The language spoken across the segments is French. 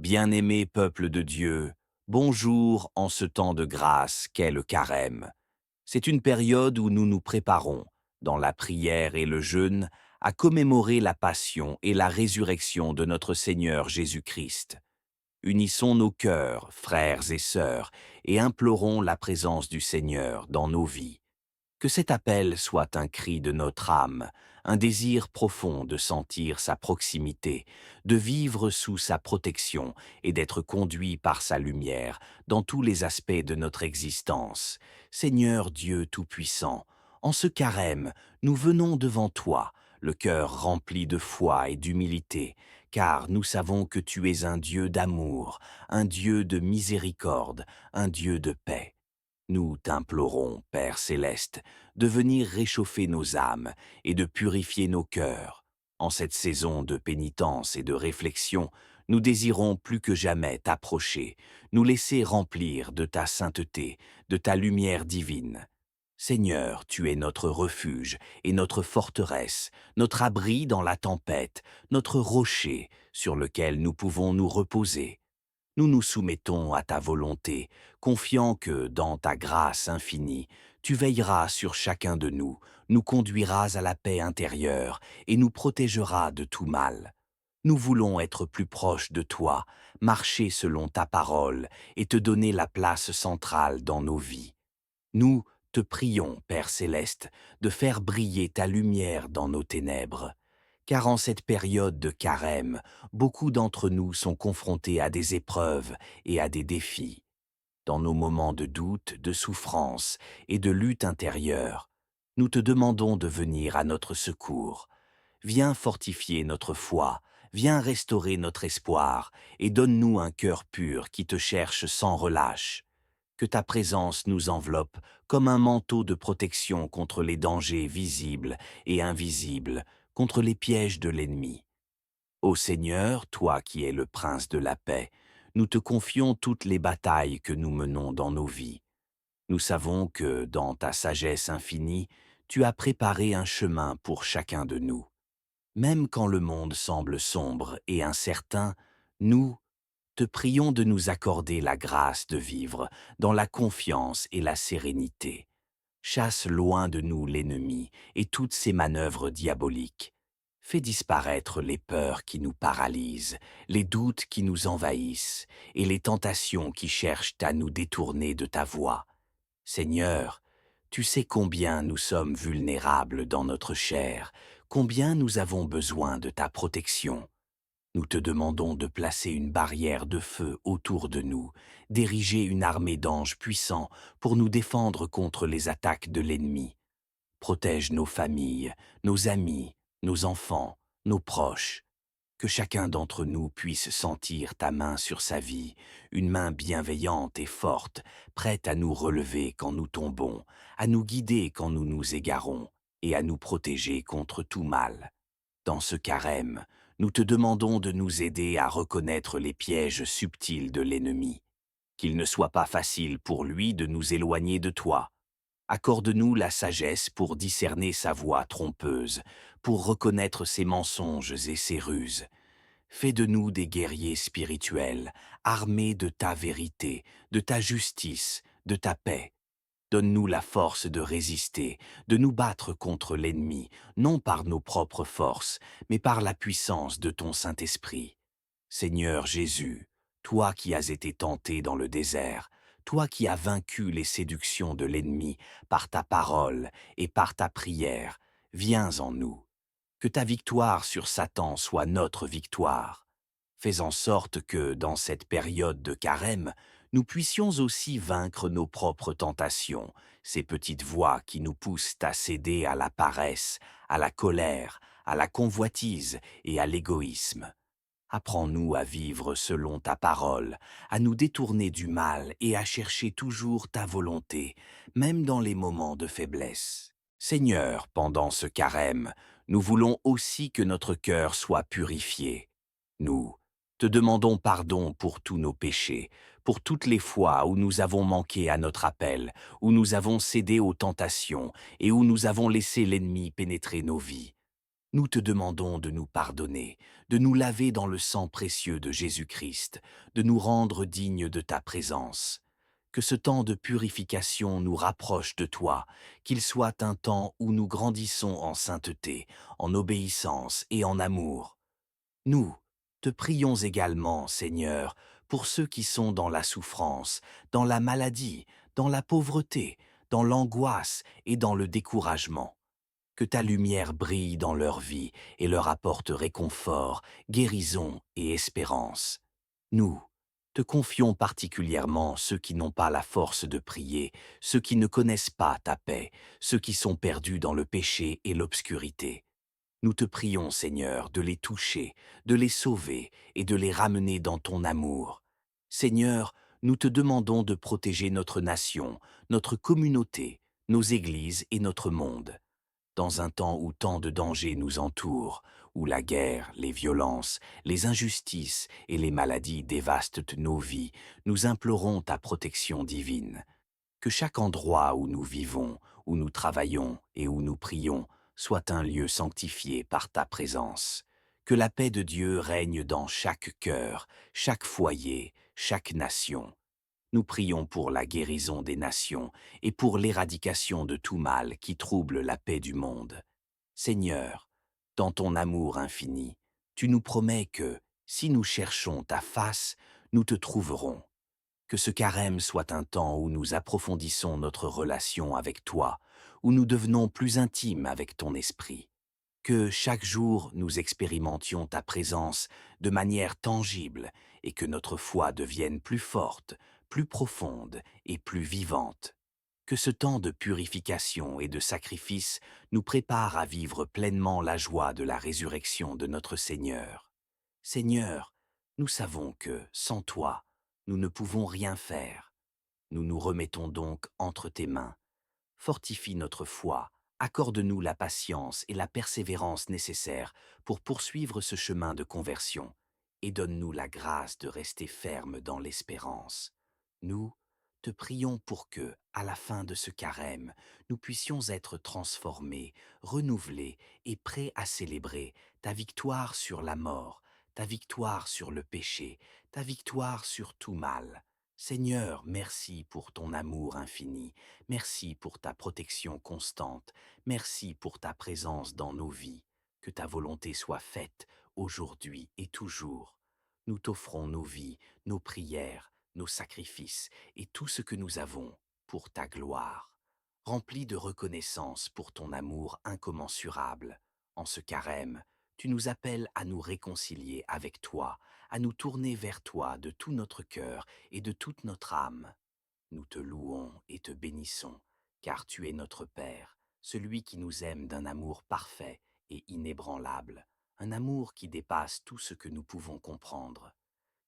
Bien-aimé peuple de Dieu, bonjour en ce temps de grâce qu'est le carême. C'est une période où nous nous préparons, dans la prière et le jeûne, à commémorer la passion et la résurrection de notre Seigneur Jésus-Christ. Unissons nos cœurs, frères et sœurs, et implorons la présence du Seigneur dans nos vies. Que cet appel soit un cri de notre âme, un désir profond de sentir sa proximité, de vivre sous sa protection et d'être conduit par sa lumière dans tous les aspects de notre existence. Seigneur Dieu Tout-Puissant, en ce carême, nous venons devant toi, le cœur rempli de foi et d'humilité, car nous savons que tu es un Dieu d'amour, un Dieu de miséricorde, un Dieu de paix. Nous t'implorons, Père céleste, de venir réchauffer nos âmes et de purifier nos cœurs. En cette saison de pénitence et de réflexion, nous désirons plus que jamais t'approcher, nous laisser remplir de ta sainteté, de ta lumière divine. Seigneur, tu es notre refuge et notre forteresse, notre abri dans la tempête, notre rocher sur lequel nous pouvons nous reposer. Nous nous soumettons à ta volonté, confiant que, dans ta grâce infinie, tu veilleras sur chacun de nous conduiras à la paix intérieure et nous protégeras de tout mal. Nous voulons être plus proches de toi, marcher selon ta parole et te donner la place centrale dans nos vies. Nous te prions, Père céleste, de faire briller ta lumière dans nos ténèbres. Car en cette période de carême, beaucoup d'entre nous sont confrontés à des épreuves et à des défis. Dans nos moments de doute, de souffrance et de lutte intérieure, nous te demandons de venir à notre secours. Viens fortifier notre foi, viens restaurer notre espoir et donne-nous un cœur pur qui te cherche sans relâche. Que ta présence nous enveloppe comme un manteau de protection contre les dangers visibles et invisibles, contre les pièges de l'ennemi. Ô Seigneur, toi qui es le prince de la paix, nous te confions toutes les batailles que nous menons dans nos vies. Nous savons que, dans ta sagesse infinie, tu as préparé un chemin pour chacun de nous. Même quand le monde semble sombre et incertain, nous te prions de nous accorder la grâce de vivre dans la confiance et la sérénité. Chasse loin de nous l'ennemi et toutes ses manœuvres diaboliques. Fais disparaître les peurs qui nous paralysent, les doutes qui nous envahissent et les tentations qui cherchent à nous détourner de ta voie. Seigneur, tu sais combien nous sommes vulnérables dans notre chair, combien nous avons besoin de ta protection. Nous te demandons de placer une barrière de feu autour de nous, d'ériger une armée d'anges puissants pour nous défendre contre les attaques de l'ennemi. Protège nos familles, nos amis, nos enfants, nos proches. Que chacun d'entre nous puisse sentir ta main sur sa vie, une main bienveillante et forte, prête à nous relever quand nous tombons, à nous guider quand nous nous égarons et à nous protéger contre tout mal. Dans ce carême, nous te demandons de nous aider à reconnaître les pièges subtils de l'ennemi. Qu'il ne soit pas facile pour lui de nous éloigner de toi. Accorde-nous la sagesse pour discerner sa voix trompeuse, pour reconnaître ses mensonges et ses ruses. Fais de nous des guerriers spirituels, armés de ta vérité, de ta justice, de ta paix. Donne-nous la force de résister, de nous battre contre l'ennemi, non par nos propres forces, mais par la puissance de ton Saint-Esprit. Seigneur Jésus, toi qui as été tenté dans le désert, toi qui as vaincu les séductions de l'ennemi par ta parole et par ta prière, viens en nous. Que ta victoire sur Satan soit notre victoire. Fais en sorte que, dans cette période de carême, nous puissions aussi vaincre nos propres tentations, ces petites voix qui nous poussent à céder à la paresse, à la colère, à la convoitise et à l'égoïsme. Apprends-nous à vivre selon ta parole, à nous détourner du mal et à chercher toujours ta volonté, même dans les moments de faiblesse. Seigneur, pendant ce carême, nous voulons aussi que notre cœur soit purifié. Nous te demandons pardon pour tous nos péchés, pour toutes les fois où nous avons manqué à notre appel, où nous avons cédé aux tentations et où nous avons laissé l'ennemi pénétrer nos vies. Nous te demandons de nous pardonner, de nous laver dans le sang précieux de Jésus-Christ, de nous rendre dignes de ta présence. Que ce temps de purification nous rapproche de toi, qu'il soit un temps où nous grandissons en sainteté, en obéissance et en amour. Nous te prions également, Seigneur, pour ceux qui sont dans la souffrance, dans la maladie, dans la pauvreté, dans l'angoisse et dans le découragement. Que ta lumière brille dans leur vie et leur apporte réconfort, guérison et espérance. Nous te confions particulièrement ceux qui n'ont pas la force de prier, ceux qui ne connaissent pas ta paix, ceux qui sont perdus dans le péché et l'obscurité. Nous te prions, Seigneur, de les toucher, de les sauver et de les ramener dans ton amour. Seigneur, nous te demandons de protéger notre nation, notre communauté, nos églises et notre monde. Dans un temps où tant de dangers nous entourent, où la guerre, les violences, les injustices et les maladies dévastent nos vies, nous implorons ta protection divine. Que chaque endroit où nous vivons, où nous travaillons et où nous prions soit un lieu sanctifié par ta présence. Que la paix de Dieu règne dans chaque cœur, chaque foyer, chaque nation. Nous prions pour la guérison des nations et pour l'éradication de tout mal qui trouble la paix du monde. Seigneur, dans ton amour infini, tu nous promets que, si nous cherchons ta face, nous te trouverons. Que ce carême soit un temps où nous approfondissons notre relation avec toi, où nous devenons plus intimes avec ton esprit. Que chaque jour nous expérimentions ta présence de manière tangible et que notre foi devienne plus forte, plus profonde et plus vivante. Que ce temps de purification et de sacrifice nous prépare à vivre pleinement la joie de la résurrection de notre Seigneur. Seigneur, nous savons que, sans toi, nous ne pouvons rien faire. Nous nous remettons donc entre tes mains. Fortifie notre foi, accorde-nous la patience et la persévérance nécessaires pour poursuivre ce chemin de conversion, et donne-nous la grâce de rester ferme dans l'espérance. Nous te prions pour que, à la fin de ce carême, nous puissions être transformés, renouvelés et prêts à célébrer ta victoire sur la mort, ta victoire sur le péché, ta victoire sur tout mal. Seigneur, merci pour ton amour infini. Merci pour ta protection constante. Merci pour ta présence dans nos vies. Que ta volonté soit faite aujourd'hui et toujours. Nous t'offrons nos vies, nos prières, nos sacrifices et tout ce que nous avons pour ta gloire. Remplis de reconnaissance pour ton amour incommensurable. En ce carême, tu nous appelles à nous réconcilier avec toi, à nous tourner vers toi de tout notre cœur et de toute notre âme. Nous te louons et te bénissons, car tu es notre Père, celui qui nous aime d'un amour parfait et inébranlable, un amour qui dépasse tout ce que nous pouvons comprendre.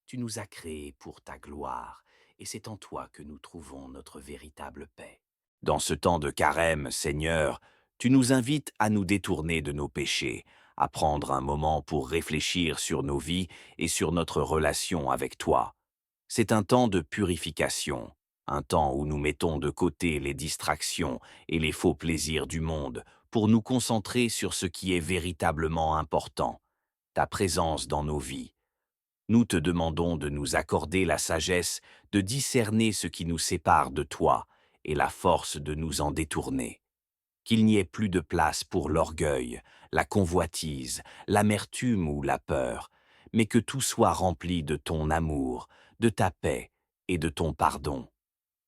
Tu nous as créés pour ta gloire, et c'est en toi que nous trouvons notre véritable paix. Dans ce temps de carême, Seigneur, tu nous invites à nous détourner de nos péchés, à prendre un moment pour réfléchir sur nos vies et sur notre relation avec toi. C'est un temps de purification, un temps où nous mettons de côté les distractions et les faux plaisirs du monde pour nous concentrer sur ce qui est véritablement important, ta présence dans nos vies. Nous te demandons de nous accorder la sagesse de discerner ce qui nous sépare de toi et la force de nous en détourner. Qu'il n'y ait plus de place pour l'orgueil, la convoitise, l'amertume ou la peur, mais que tout soit rempli de ton amour, de ta paix et de ton pardon.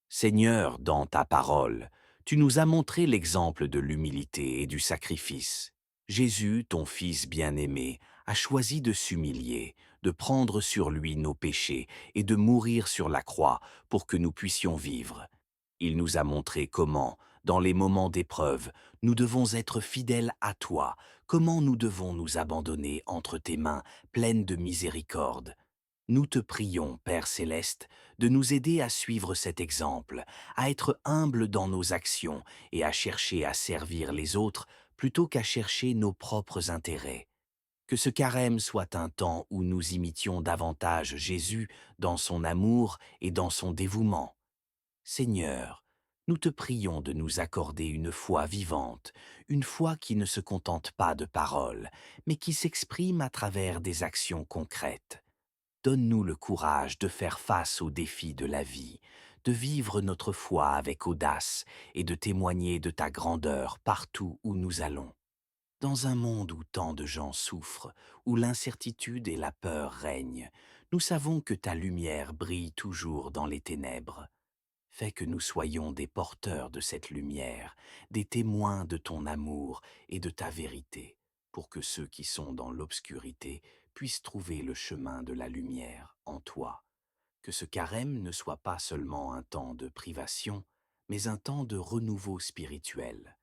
Seigneur, dans ta parole, tu nous as montré l'exemple de l'humilité et du sacrifice. Jésus, ton Fils bien-aimé, a choisi de s'humilier, de prendre sur lui nos péchés et de mourir sur la croix pour que nous puissions vivre. Il nous a montré comment, dans les moments d'épreuve, nous devons être fidèles à toi, comment nous devons nous abandonner entre tes mains pleines de miséricorde. Nous te prions, Père céleste, de nous aider à suivre cet exemple, à être humbles dans nos actions et à chercher à servir les autres plutôt qu'à chercher nos propres intérêts. Que ce carême soit un temps où nous imitions davantage Jésus dans son amour et dans son dévouement. Seigneur, Nous te prions de nous accorder une foi vivante, une foi qui ne se contente pas de paroles, mais qui s'exprime à travers des actions concrètes. Donne-nous le courage de faire face aux défis de la vie, de vivre notre foi avec audace et de témoigner de ta grandeur partout où nous allons. Dans un monde où tant de gens souffrent, où l'incertitude et la peur règnent, nous savons que ta lumière brille toujours dans les ténèbres. Fais que nous soyons des porteurs de cette lumière, des témoins de ton amour et de ta vérité, pour que ceux qui sont dans l'obscurité puissent trouver le chemin de la lumière en toi. Que ce carême ne soit pas seulement un temps de privation, mais un temps de renouveau spirituel.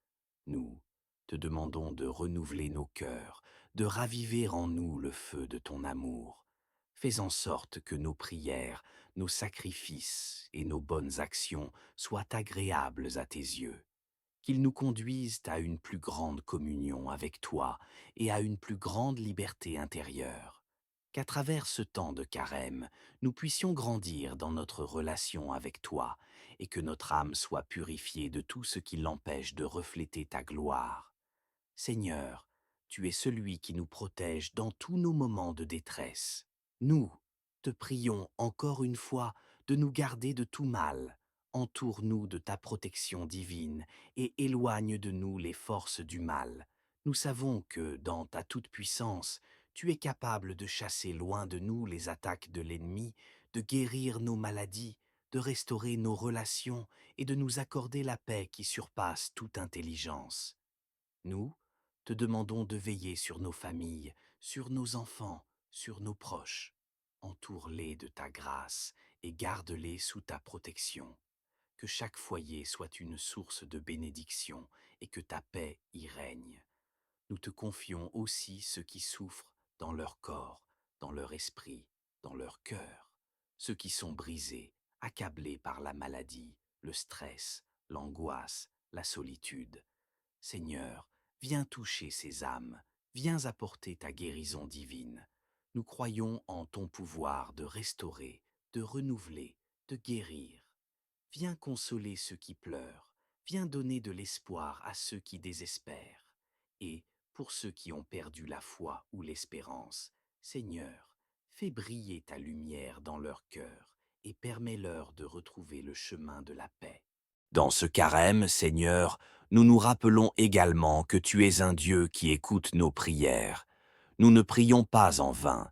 Nous te demandons de renouveler nos cœurs, de raviver en nous le feu de ton amour. Fais en sorte que nos prières, nos sacrifices et nos bonnes actions soient agréables à tes yeux, qu'ils nous conduisent à une plus grande communion avec toi et à une plus grande liberté intérieure. Qu'à travers ce temps de carême, nous puissions grandir dans notre relation avec toi et que notre âme soit purifiée de tout ce qui l'empêche de refléter ta gloire. Seigneur, tu es celui qui nous protège dans tous nos moments de détresse. Nous te prions encore une fois de nous garder de tout mal. Entoure-nous de ta protection divine et éloigne de nous les forces du mal. Nous savons que, dans ta toute-puissance, tu es capable de chasser loin de nous les attaques de l'ennemi, de guérir nos maladies, de restaurer nos relations et de nous accorder la paix qui surpasse toute intelligence. Nous te demandons de veiller sur nos familles, sur nos enfants, sur nos proches. Entoure-les de ta grâce et garde-les sous ta protection. Que chaque foyer soit une source de bénédiction et que ta paix y règne. Nous te confions aussi ceux qui souffrent dans leur corps, dans leur esprit, dans leur cœur, ceux qui sont brisés, accablés par la maladie, le stress, l'angoisse, la solitude. Seigneur, viens toucher ces âmes, viens apporter ta guérison divine. Nous croyons en ton pouvoir de restaurer, de renouveler, de guérir. Viens consoler ceux qui pleurent, viens donner de l'espoir à ceux qui désespèrent. Et, pour ceux qui ont perdu la foi ou l'espérance, Seigneur, fais briller ta lumière dans leur cœur et permets-leur de retrouver le chemin de la paix. Dans ce carême, Seigneur, nous nous rappelons également que tu es un Dieu qui écoute nos prières. Nous ne prions pas en vain.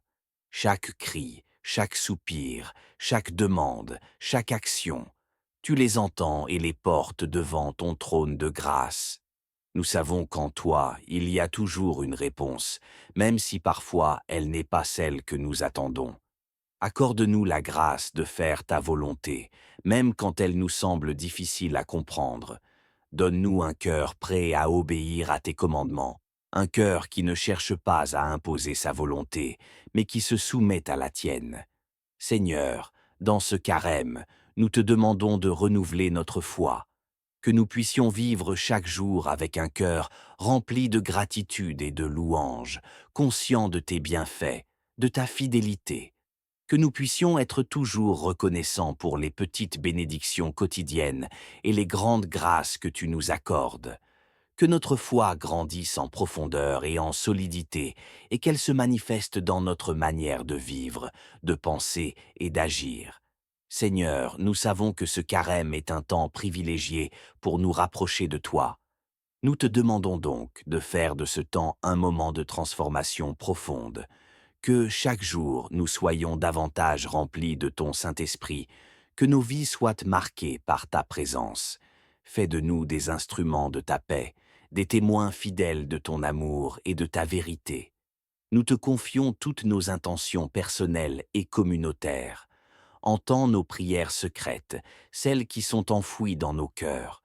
Chaque cri, chaque soupir, chaque demande, chaque action, tu les entends et les portes devant ton trône de grâce. Nous savons qu'en toi, il y a toujours une réponse, même si parfois elle n'est pas celle que nous attendons. Accorde-nous la grâce de faire ta volonté, même quand elle nous semble difficile à comprendre. Donne-nous un cœur prêt à obéir à tes commandements, un cœur qui ne cherche pas à imposer sa volonté, mais qui se soumet à la tienne. Seigneur, dans ce carême, nous te demandons de renouveler notre foi, que nous puissions vivre chaque jour avec un cœur rempli de gratitude et de louange, conscient de tes bienfaits, de ta fidélité, que nous puissions être toujours reconnaissants pour les petites bénédictions quotidiennes et les grandes grâces que tu nous accordes, que notre foi grandisse en profondeur et en solidité et qu'elle se manifeste dans notre manière de vivre, de penser et d'agir. Seigneur, nous savons que ce carême est un temps privilégié pour nous rapprocher de toi. Nous te demandons donc de faire de ce temps un moment de transformation profonde, que chaque jour nous soyons davantage remplis de ton Saint-Esprit, que nos vies soient marquées par ta présence. Fais de nous des instruments de ta paix, des témoins fidèles de ton amour et de ta vérité. Nous te confions toutes nos intentions personnelles et communautaires. Entends nos prières secrètes, celles qui sont enfouies dans nos cœurs.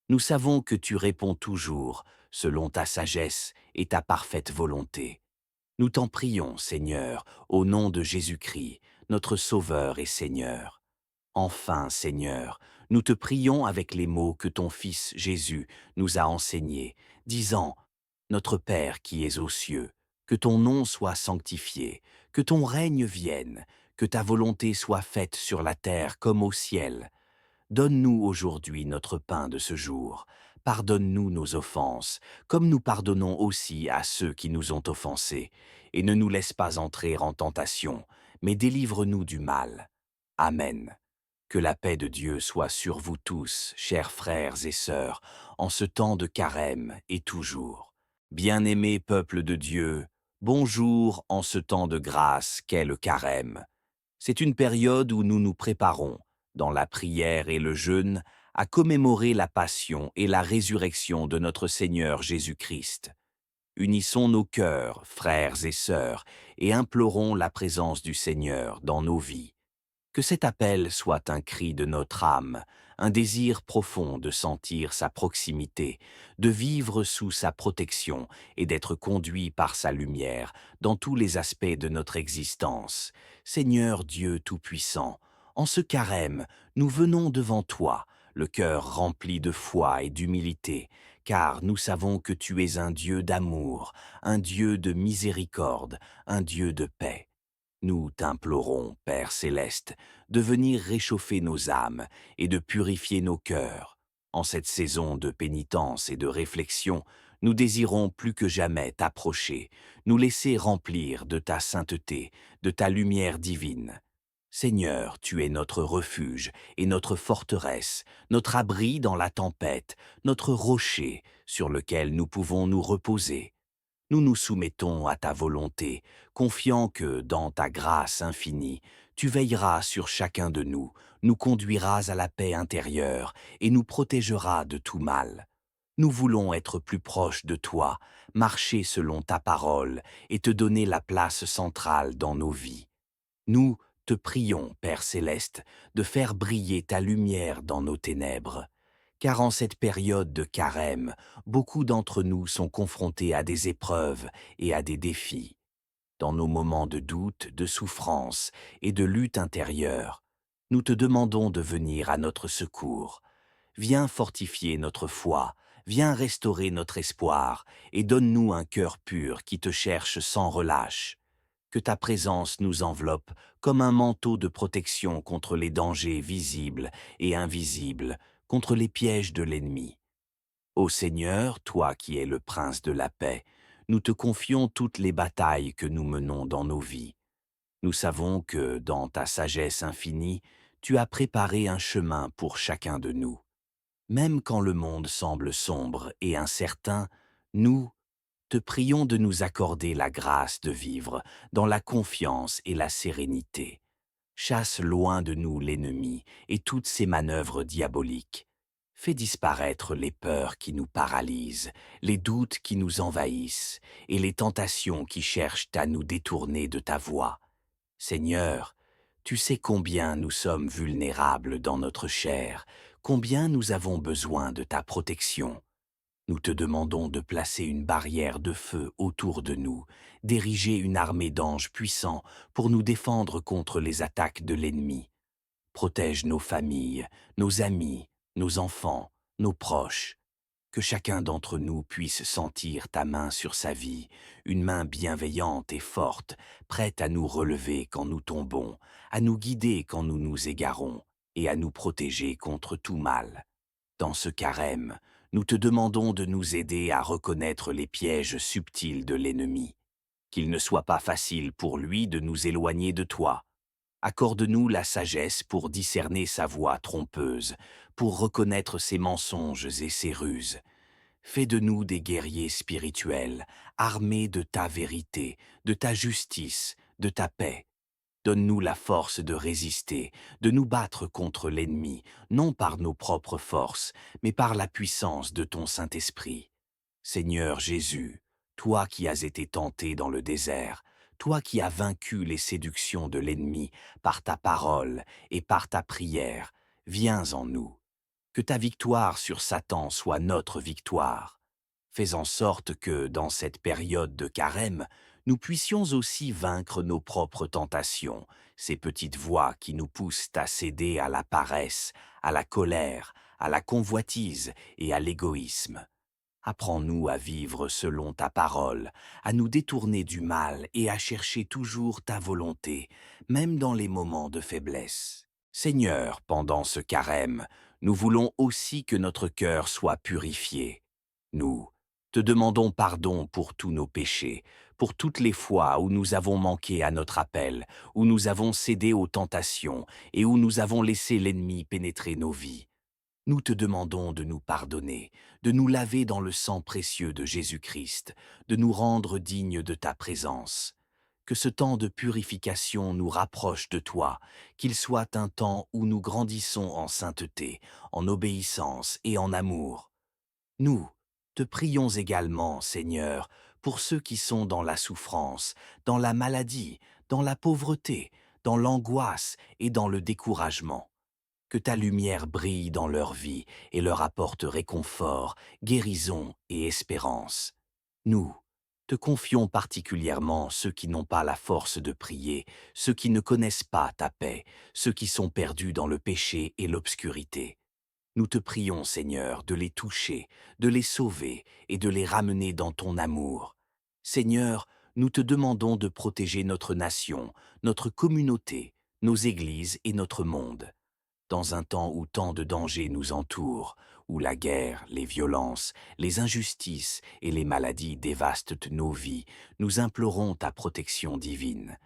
Nous savons que tu réponds toujours, selon ta sagesse et ta parfaite volonté. Nous t'en prions, Seigneur, au nom de Jésus-Christ, notre Sauveur et Seigneur. Enfin, Seigneur, nous te prions avec les mots que ton Fils Jésus nous a enseignés, disant « Notre Père qui es aux cieux, que ton nom soit sanctifié, que ton règne vienne, que ta volonté soit faite sur la terre comme au ciel. Donne-nous aujourd'hui notre pain de ce jour. Pardonne-nous nos offenses, comme nous pardonnons aussi à ceux qui nous ont offensés. Et ne nous laisse pas entrer en tentation, mais délivre-nous du mal. Amen. Que la paix de Dieu soit sur vous tous, chers frères et sœurs, en ce temps de carême et toujours. Bien-aimé peuple de Dieu, bonjour en ce temps de grâce qu'est le carême. C'est une période où nous nous préparons, dans la prière et le jeûne, à commémorer la passion et la résurrection de notre Seigneur Jésus-Christ. Unissons nos cœurs, frères et sœurs, et implorons la présence du Seigneur dans nos vies. Que cet appel soit un cri de notre âme, un désir profond de sentir sa proximité, de vivre sous sa protection et d'être conduit par sa lumière dans tous les aspects de notre existence. Seigneur Dieu Tout-Puissant, en ce carême, nous venons devant toi, le cœur rempli de foi et d'humilité, car nous savons que tu es un Dieu d'amour, un Dieu de miséricorde, un Dieu de paix. Nous t'implorons, Père céleste, de venir réchauffer nos âmes et de purifier nos cœurs. En cette saison de pénitence et de réflexion, nous désirons plus que jamais t'approcher, nous laisser remplir de ta sainteté, de ta lumière divine. Seigneur, tu es notre refuge et notre forteresse, notre abri dans la tempête, notre rocher sur lequel nous pouvons nous reposer. Nous nous soumettons à ta volonté, confiant que, dans ta grâce infinie, tu veilleras sur chacun de nous conduiras à la paix intérieure et nous protégeras de tout mal. Nous voulons être plus proches de toi, marcher selon ta parole et te donner la place centrale dans nos vies. Nous te prions, Père céleste, de faire briller ta lumière dans nos ténèbres. Car en cette période de carême, beaucoup d'entre nous sont confrontés à des épreuves et à des défis. Dans nos moments de doute, de souffrance et de lutte intérieure, nous te demandons de venir à notre secours. Viens fortifier notre foi, viens restaurer notre espoir et donne-nous un cœur pur qui te cherche sans relâche. Que ta présence nous enveloppe comme un manteau de protection contre les dangers visibles et invisibles, contre les pièges de l'ennemi. Ô Seigneur, toi qui es le Prince de la paix, nous te confions toutes les batailles que nous menons dans nos vies. Nous savons que, dans ta sagesse infinie, tu as préparé un chemin pour chacun de nous. Même quand le monde semble sombre et incertain, nous te prions de nous accorder la grâce de vivre dans la confiance et la sérénité. Chasse loin de nous l'ennemi et toutes ses manœuvres diaboliques. Fais disparaître les peurs qui nous paralysent, les doutes qui nous envahissent et les tentations qui cherchent à nous détourner de ta voie. Seigneur, tu sais combien nous sommes vulnérables dans notre chair, combien nous avons besoin de ta protection. Nous te demandons de placer une barrière de feu autour de nous, d'ériger une armée d'anges puissants pour nous défendre contre les attaques de l'ennemi. Protège nos familles, nos amis, nos enfants, nos proches. Que chacun d'entre nous puisse sentir ta main sur sa vie, une main bienveillante et forte, prête à nous relever quand nous tombons, à nous guider quand nous nous égarons et à nous protéger contre tout mal. Dans ce carême, nous te demandons de nous aider à reconnaître les pièges subtils de l'ennemi, qu'il ne soit pas facile pour lui de nous éloigner de toi. Accorde-nous la sagesse pour discerner sa voix trompeuse, pour reconnaître ses mensonges et ses ruses. Fais de nous des guerriers spirituels, armés de ta vérité, de ta justice, de ta paix. Donne-nous la force de résister, de nous battre contre l'ennemi, non par nos propres forces, mais par la puissance de ton Saint-Esprit. Seigneur Jésus, toi qui as été tenté dans le désert, toi qui as vaincu les séductions de l'ennemi par ta parole et par ta prière, viens en nous. Que ta victoire sur Satan soit notre victoire. Fais en sorte que, dans cette période de carême, nous puissions aussi vaincre nos propres tentations, ces petites voix qui nous poussent à céder à la paresse, à la colère, à la convoitise et à l'égoïsme. Apprends-nous à vivre selon ta parole, à nous détourner du mal et à chercher toujours ta volonté, même dans les moments de faiblesse. Seigneur, pendant ce carême, nous voulons aussi que notre cœur soit purifié. Nous te demandons pardon pour tous nos péchés, pour toutes les fois où nous avons manqué à notre appel, où nous avons cédé aux tentations et où nous avons laissé l'ennemi pénétrer nos vies. Nous te demandons de nous pardonner, de nous laver dans le sang précieux de Jésus-Christ, de nous rendre dignes de ta présence. Que ce temps de purification nous rapproche de toi, qu'il soit un temps où nous grandissons en sainteté, en obéissance et en amour. Nous te prions également, Seigneur, pour ceux qui sont dans la souffrance, dans la maladie, dans la pauvreté, dans l'angoisse et dans le découragement. Que ta lumière brille dans leur vie et leur apporte réconfort, guérison et espérance. Nous te confions particulièrement ceux qui n'ont pas la force de prier, ceux qui ne connaissent pas ta paix, ceux qui sont perdus dans le péché et l'obscurité. Nous te prions, Seigneur, de les toucher, de les sauver et de les ramener dans ton amour. Seigneur, nous te demandons de protéger notre nation, notre communauté, nos églises et notre monde. Dans un temps où tant de dangers nous entourent, où la guerre, les violences, les injustices et les maladies dévastent nos vies, nous implorons ta protection divine.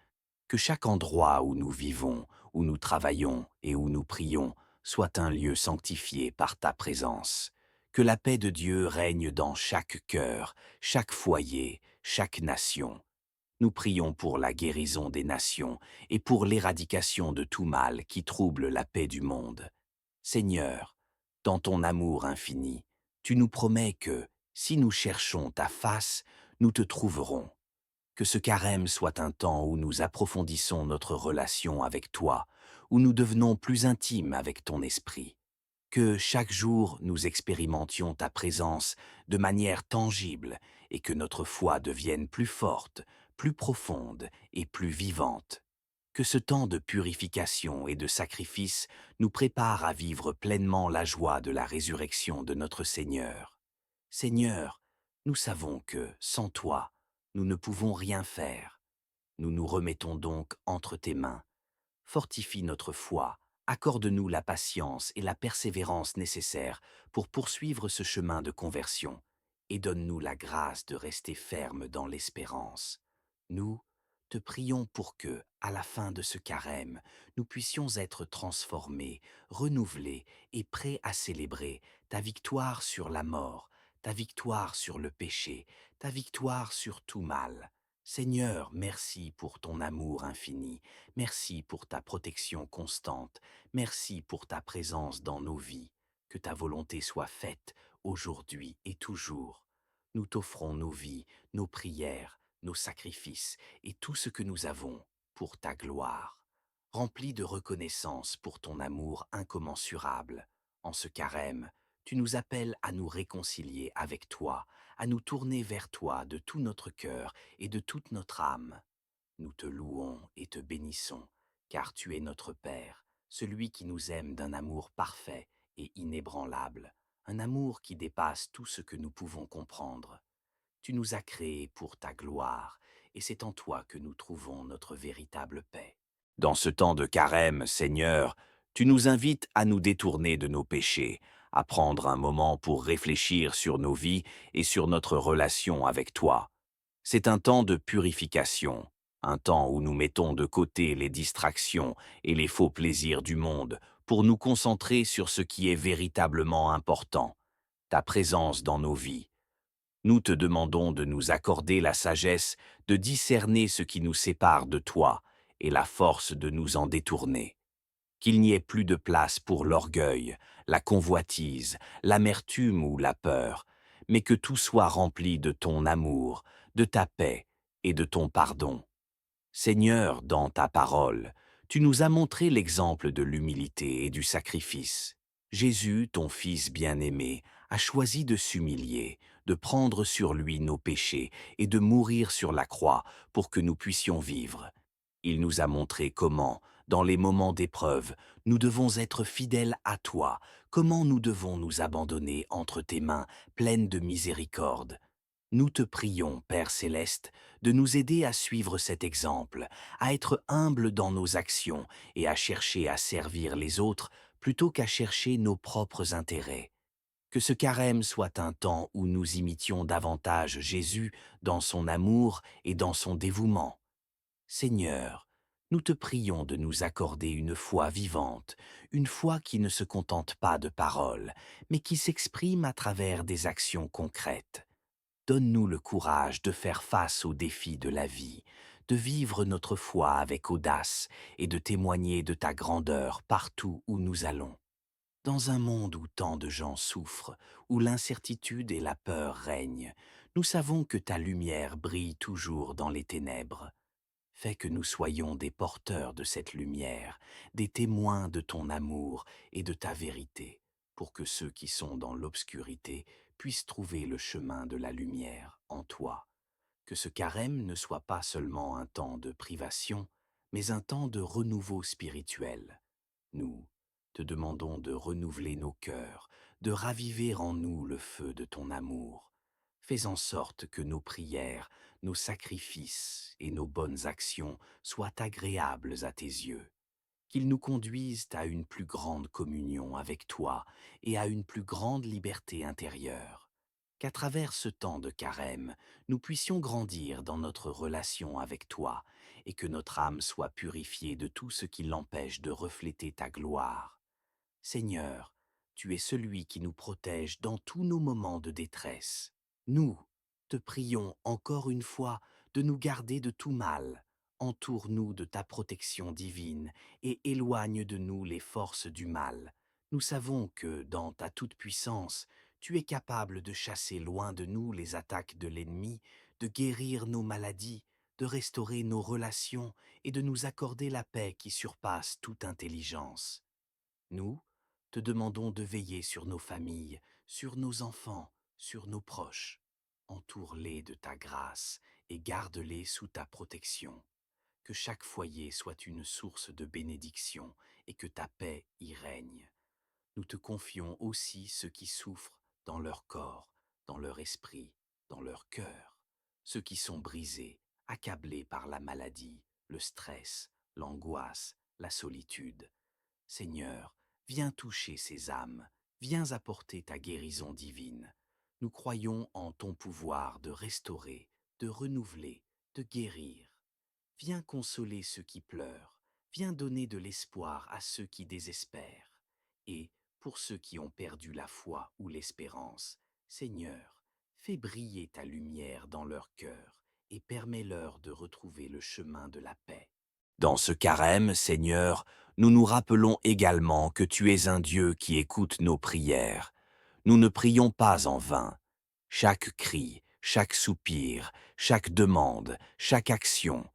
Que chaque endroit où nous vivons, où nous travaillons et où nous prions soit un lieu sanctifié par ta présence. Que la paix de Dieu règne dans chaque cœur, chaque foyer, chaque nation. Nous prions pour la guérison des nations et pour l'éradication de tout mal qui trouble la paix du monde. Seigneur, dans ton amour infini, tu nous promets que, si nous cherchons ta face, nous te trouverons. Que ce carême soit un temps où nous approfondissons notre relation avec toi, où nous devenons plus intimes avec ton esprit. Que chaque jour nous expérimentions ta présence de manière tangible et que notre foi devienne plus forte, plus profonde et plus vivante. Que ce temps de purification et de sacrifice nous prépare à vivre pleinement la joie de la résurrection de notre Seigneur. Seigneur, nous savons que, sans toi, nous ne pouvons rien faire. Nous nous remettons donc entre tes mains. Fortifie notre foi, accorde-nous la patience et la persévérance nécessaires pour poursuivre ce chemin de conversion, et donne-nous la grâce de rester ferme dans l'espérance. Nous te prions pour que, à la fin de ce carême, nous puissions être transformés, renouvelés et prêts à célébrer ta victoire sur la mort, ta victoire sur le péché, ta victoire sur tout mal. Seigneur, merci pour ton amour infini. Merci pour ta protection constante. Merci pour ta présence dans nos vies. Que ta volonté soit faite aujourd'hui et toujours. Nous t'offrons nos vies, nos prières, nos sacrifices et tout ce que nous avons pour ta gloire. Remplis de reconnaissance pour ton amour incommensurable. En ce carême, tu nous appelles à nous réconcilier avec toi, à nous tourner vers toi de tout notre cœur et de toute notre âme. Nous te louons et te bénissons, car tu es notre Père, celui qui nous aime d'un amour parfait et inébranlable, un amour qui dépasse tout ce que nous pouvons comprendre. Tu nous as créés pour ta gloire, et c'est en toi que nous trouvons notre véritable paix. Dans ce temps de carême, Seigneur, tu nous invites à nous détourner de nos péchés, à prendre un moment pour réfléchir sur nos vies et sur notre relation avec toi. C'est un temps de purification, un temps où nous mettons de côté les distractions et les faux plaisirs du monde pour nous concentrer sur ce qui est véritablement important, ta présence dans nos vies. Nous te demandons de nous accorder la sagesse de discerner ce qui nous sépare de toi et la force de nous en détourner. Qu'il n'y ait plus de place pour l'orgueil, la convoitise, l'amertume ou la peur, mais que tout soit rempli de ton amour, de ta paix et de ton pardon. Seigneur, dans ta parole, tu nous as montré l'exemple de l'humilité et du sacrifice. Jésus, ton Fils bien-aimé, a choisi de s'humilier, de prendre sur lui nos péchés et de mourir sur la croix pour que nous puissions vivre. Il nous a montré comment, dans les moments d'épreuve, nous devons être fidèles à toi, comment nous devons nous abandonner entre tes mains pleines de miséricorde. Nous te prions, Père céleste, de nous aider à suivre cet exemple, à être humbles dans nos actions et à chercher à servir les autres plutôt qu'à chercher nos propres intérêts. Que ce carême soit un temps où nous imitions davantage Jésus dans son amour et dans son dévouement. Seigneur, nous te prions de nous accorder une foi vivante, une foi qui ne se contente pas de paroles, mais qui s'exprime à travers des actions concrètes. Donne-nous le courage de faire face aux défis de la vie, de vivre notre foi avec audace et de témoigner de ta grandeur partout où nous allons. Dans un monde où tant de gens souffrent, où l'incertitude et la peur règnent, nous savons que ta lumière brille toujours dans les ténèbres. Fais que nous soyons des porteurs de cette lumière, des témoins de ton amour et de ta vérité, pour que ceux qui sont dans l'obscurité puissent trouver le chemin de la lumière en toi. Que ce carême ne soit pas seulement un temps de privation, mais un temps de renouveau spirituel. Nous te demandons de renouveler nos cœurs, de raviver en nous le feu de ton amour. Fais en sorte que nos prières, nos sacrifices et nos bonnes actions soient agréables à tes yeux, qu'ils nous conduisent à une plus grande communion avec toi et à une plus grande liberté intérieure. Qu'à travers ce temps de carême, nous puissions grandir dans notre relation avec toi et que notre âme soit purifiée de tout ce qui l'empêche de refléter ta gloire. Seigneur, tu es celui qui nous protège dans tous nos moments de détresse. Nous te prions encore une fois de nous garder de tout mal. Entoure-nous de ta protection divine et éloigne de nous les forces du mal. Nous savons que, dans ta toute-puissance, tu es capable de chasser loin de nous les attaques de l'ennemi, de guérir nos maladies, de restaurer nos relations et de nous accorder la paix qui surpasse toute intelligence. Nous te demandons de veiller sur nos familles, sur nos enfants, sur nos proches. Entoure-les de ta grâce et garde-les sous ta protection. Que chaque foyer soit une source de bénédiction et que ta paix y règne. Nous te confions aussi ceux qui souffrent dans leur corps, dans leur esprit, dans leur cœur, ceux qui sont brisés, accablés par la maladie, le stress, l'angoisse, la solitude. Seigneur, viens toucher ces âmes, viens apporter ta guérison divine. Nous croyons en ton pouvoir de restaurer, de renouveler, de guérir. Viens consoler ceux qui pleurent, viens donner de l'espoir à ceux qui désespèrent. Et, pour ceux qui ont perdu la foi ou l'espérance, Seigneur, fais briller ta lumière dans leur cœur et permets-leur de retrouver le chemin de la paix. Dans ce carême, Seigneur, nous nous rappelons également que tu es un Dieu qui écoute nos prières. Nous ne prions pas en vain. Chaque cri, chaque soupir, chaque demande, chaque action,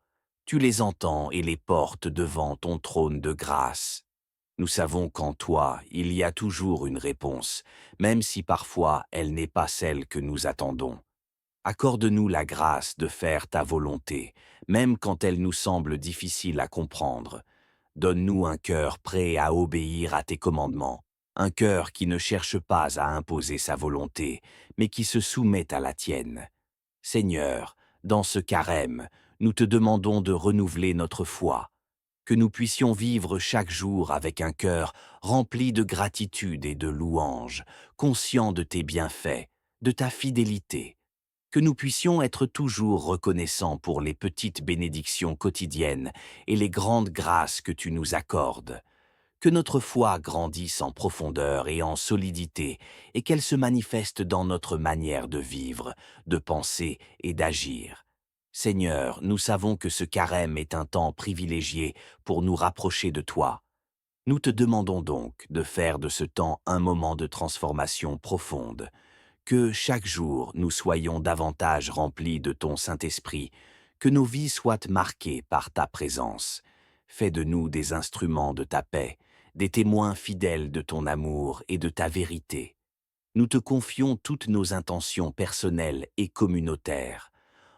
tu les entends et les portes devant ton trône de grâce. Nous savons qu'en toi, il y a toujours une réponse, même si parfois elle n'est pas celle que nous attendons. Accorde-nous la grâce de faire ta volonté, même quand elle nous semble difficile à comprendre. Donne-nous un cœur prêt à obéir à tes commandements, un cœur qui ne cherche pas à imposer sa volonté, mais qui se soumet à la tienne. Seigneur, dans ce carême, nous te demandons de renouveler notre foi, que nous puissions vivre chaque jour avec un cœur rempli de gratitude et de louange, conscient de tes bienfaits, de ta fidélité, que nous puissions être toujours reconnaissants pour les petites bénédictions quotidiennes et les grandes grâces que tu nous accordes, que notre foi grandisse en profondeur et en solidité et qu'elle se manifeste dans notre manière de vivre, de penser et d'agir. Seigneur, nous savons que ce carême est un temps privilégié pour nous rapprocher de toi. Nous te demandons donc de faire de ce temps un moment de transformation profonde, que chaque jour nous soyons davantage remplis de ton Saint-Esprit, que nos vies soient marquées par ta présence. Fais de nous des instruments de ta paix, des témoins fidèles de ton amour et de ta vérité. Nous te confions toutes nos intentions personnelles et communautaires.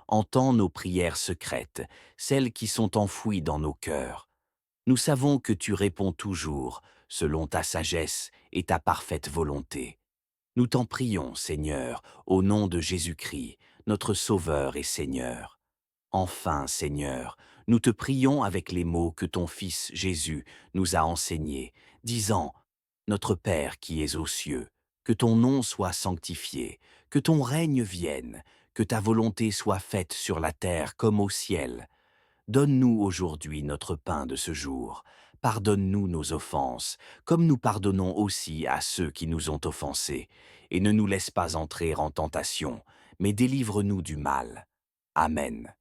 Entends nos prières secrètes, celles qui sont enfouies dans nos cœurs. Nous savons que tu réponds toujours, selon ta sagesse et ta parfaite volonté. Nous t'en prions, Seigneur, au nom de Jésus-Christ, notre Sauveur et Seigneur. Enfin, Seigneur, nous te prions avec les mots que ton Fils Jésus nous a enseignés, disant: Notre Père qui es aux cieux, que ton nom soit sanctifié, que ton règne vienne, que ta volonté soit faite sur la terre comme au ciel. Donne-nous aujourd'hui notre pain de ce jour. Pardonne-nous nos offenses, comme nous pardonnons aussi à ceux qui nous ont offensés. Et ne nous laisse pas entrer en tentation, mais délivre-nous du mal. Amen.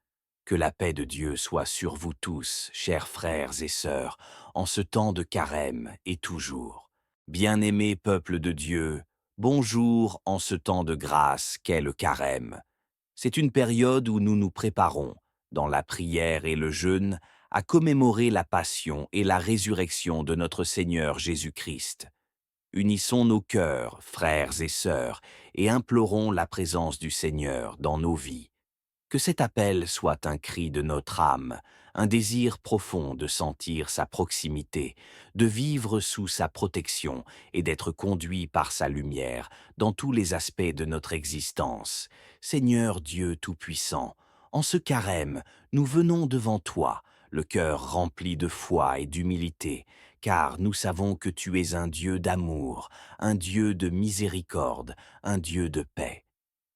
Que la paix de Dieu soit sur vous tous, chers frères et sœurs, en ce temps de carême et toujours. Bien-aimé peuple de Dieu, bonjour en ce temps de grâce qu'est le carême. C'est une période où nous nous préparons, dans la prière et le jeûne, à commémorer la passion et la résurrection de notre Seigneur Jésus-Christ. Unissons nos cœurs, frères et sœurs, et implorons la présence du Seigneur dans nos vies. Que cet appel soit un cri de notre âme, un désir profond de sentir sa proximité, de vivre sous sa protection et d'être conduit par sa lumière dans tous les aspects de notre existence. Seigneur Dieu Tout-Puissant, en ce carême, nous venons devant toi, le cœur rempli de foi et d'humilité, car nous savons que tu es un Dieu d'amour, un Dieu de miséricorde, un Dieu de paix.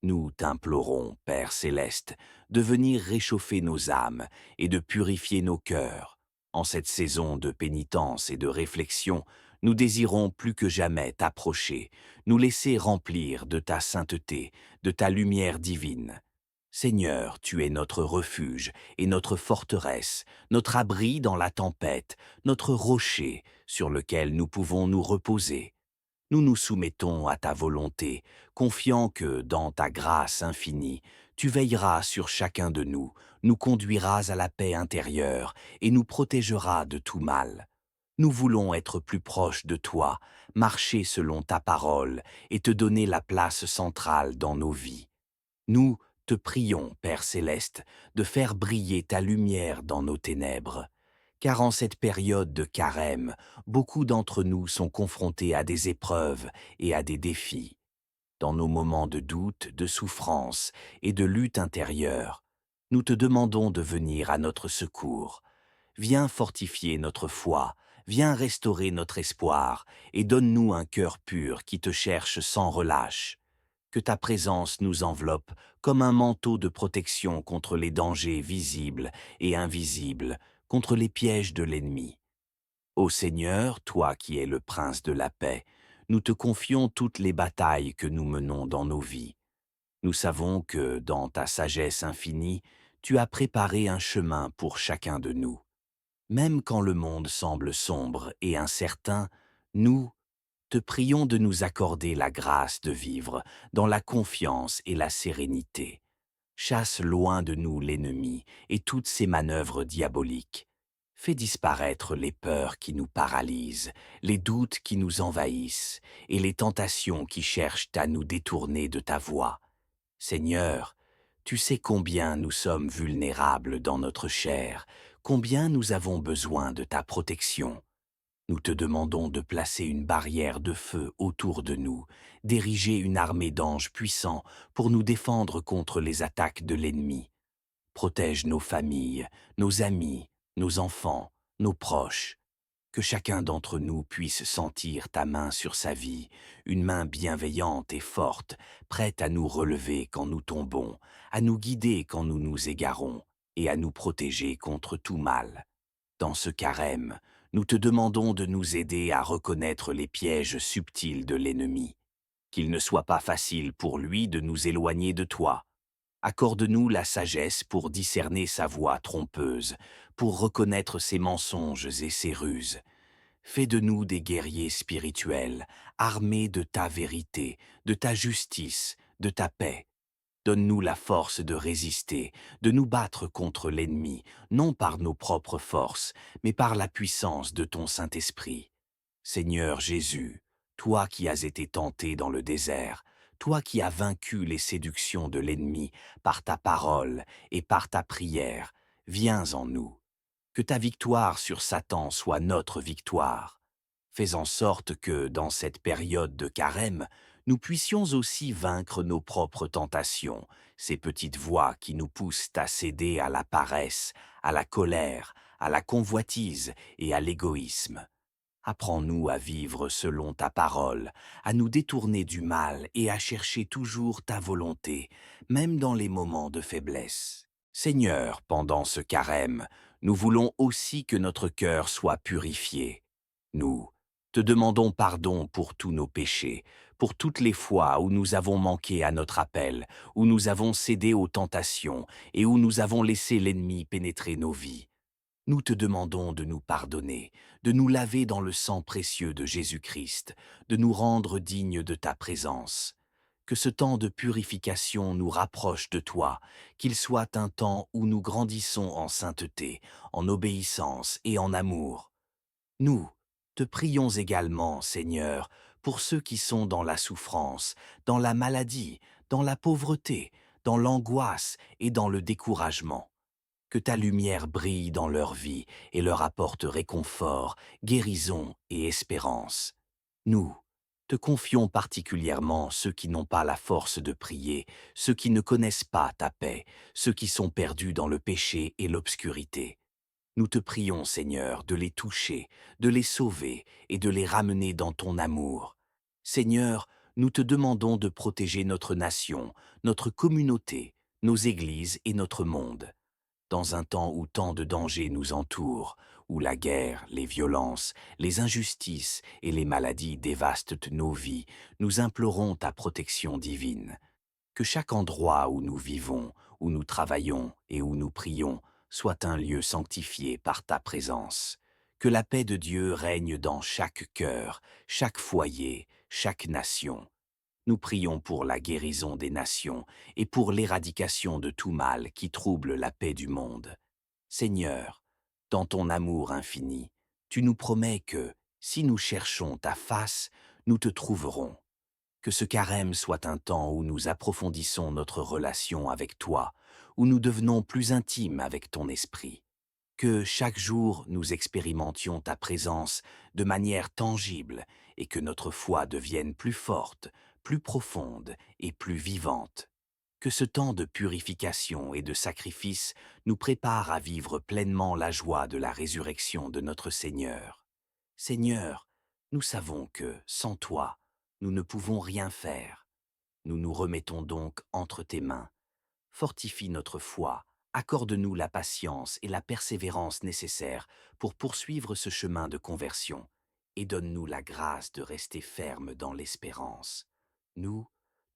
Nous t'implorons, Père céleste, de venir réchauffer nos âmes et de purifier nos cœurs. En cette saison de pénitence et de réflexion, nous désirons plus que jamais t'approcher, nous laisser remplir de ta sainteté, de ta lumière divine. Seigneur, tu es notre refuge et notre forteresse, notre abri dans la tempête, notre rocher sur lequel nous pouvons nous reposer. Nous nous soumettons à ta volonté, confiant que, dans ta grâce infinie, tu veilleras sur chacun de nous conduiras à la paix intérieure et nous protégeras de tout mal. Nous voulons être plus proches de toi, marcher selon ta parole et te donner la place centrale dans nos vies. Nous te prions, Père céleste, de faire briller ta lumière dans nos ténèbres. Car en cette période de carême, beaucoup d'entre nous sont confrontés à des épreuves et à des défis. Dans nos moments de doute, de souffrance et de lutte intérieure, nous te demandons de venir à notre secours. Viens fortifier notre foi, viens restaurer notre espoir et donne-nous un cœur pur qui te cherche sans relâche. Que ta présence nous enveloppe comme un manteau de protection contre les dangers visibles et invisibles, contre les pièges de l'ennemi. Ô Seigneur, toi qui es le prince de la paix, nous te confions toutes les batailles que nous menons dans nos vies. Nous savons que, dans ta sagesse infinie, tu as préparé un chemin pour chacun de nous. Même quand le monde semble sombre et incertain, nous te prions de nous accorder la grâce de vivre dans la confiance et la sérénité. Chasse loin de nous l'ennemi et toutes ses manœuvres diaboliques. Fais disparaître les peurs qui nous paralysent, les doutes qui nous envahissent et les tentations qui cherchent à nous détourner de ta voie. Seigneur, tu sais combien nous sommes vulnérables dans notre chair, combien nous avons besoin de ta protection. Nous te demandons de placer une barrière de feu autour de nous, d'ériger une armée d'anges puissants pour nous défendre contre les attaques de l'ennemi. Protège nos familles, nos amis, nos enfants, nos proches. Que chacun d'entre nous puisse sentir ta main sur sa vie, une main bienveillante et forte, prête à nous relever quand nous tombons, à nous guider quand nous nous égarons et à nous protéger contre tout mal. Dans ce carême, nous te demandons de nous aider à reconnaître les pièges subtils de l'ennemi. Qu'il ne soit pas facile pour lui de nous éloigner de toi. Accorde-nous la sagesse pour discerner sa voix trompeuse, pour reconnaître ses mensonges et ses ruses. Fais de nous des guerriers spirituels, armés de ta vérité, de ta justice, de ta paix. Donne-nous la force de résister, de nous battre contre l'ennemi, non par nos propres forces, mais par la puissance de ton Saint-Esprit. Seigneur Jésus, toi qui as été tenté dans le désert, toi qui as vaincu les séductions de l'ennemi par ta parole et par ta prière, viens en nous. Que ta victoire sur Satan soit notre victoire. Fais en sorte que, dans cette période de carême, nous puissions aussi vaincre nos propres tentations, ces petites voix qui nous poussent à céder à la paresse, à la colère, à la convoitise et à l'égoïsme. Apprends-nous à vivre selon ta parole, à nous détourner du mal et à chercher toujours ta volonté, même dans les moments de faiblesse. Seigneur, pendant ce carême, nous voulons aussi que notre cœur soit purifié. Nous te demandons pardon pour tous nos péchés, pour toutes les fois où nous avons manqué à notre appel, où nous avons cédé aux tentations et où nous avons laissé l'ennemi pénétrer nos vies. Nous te demandons de nous pardonner, de nous laver dans le sang précieux de Jésus-Christ, de nous rendre dignes de ta présence. Que ce temps de purification nous rapproche de toi, qu'il soit un temps où nous grandissons en sainteté, en obéissance et en amour. Nous te prions également, Seigneur, pour ceux qui sont dans la souffrance, dans la maladie, dans la pauvreté, dans l'angoisse et dans le découragement. Que ta lumière brille dans leur vie et leur apporte réconfort, guérison et espérance. Nous te confions particulièrement ceux qui n'ont pas la force de prier, ceux qui ne connaissent pas ta paix, ceux qui sont perdus dans le péché et l'obscurité. Nous te prions, Seigneur, de les toucher, de les sauver et de les ramener dans ton amour. Seigneur, nous te demandons de protéger notre nation, notre communauté, nos églises et notre monde. Dans un temps où tant de dangers nous entourent, où la guerre, les violences, les injustices et les maladies dévastent nos vies, nous implorons ta protection divine. Que chaque endroit où nous vivons, où nous travaillons et où nous prions soit un lieu sanctifié par ta présence. Que la paix de Dieu règne dans chaque cœur, chaque foyer, chaque nation. Nous prions pour la guérison des nations et pour l'éradication de tout mal qui trouble la paix du monde. Seigneur, dans ton amour infini, tu nous promets que, si nous cherchons ta face, nous te trouverons. Que ce carême soit un temps où nous approfondissons notre relation avec toi, où nous devenons plus intimes avec ton esprit. Que chaque jour nous expérimentions ta présence de manière tangible et que notre foi devienne plus forte, plus profonde et plus vivante. Que ce temps de purification et de sacrifice nous prépare à vivre pleinement la joie de la résurrection de notre Seigneur. Seigneur, nous savons que, sans toi, nous ne pouvons rien faire. Nous nous remettons donc entre tes mains. Fortifie notre foi, accorde-nous la patience et la persévérance nécessaires pour poursuivre ce chemin de conversion, et donne-nous la grâce de rester ferme dans l'espérance. Nous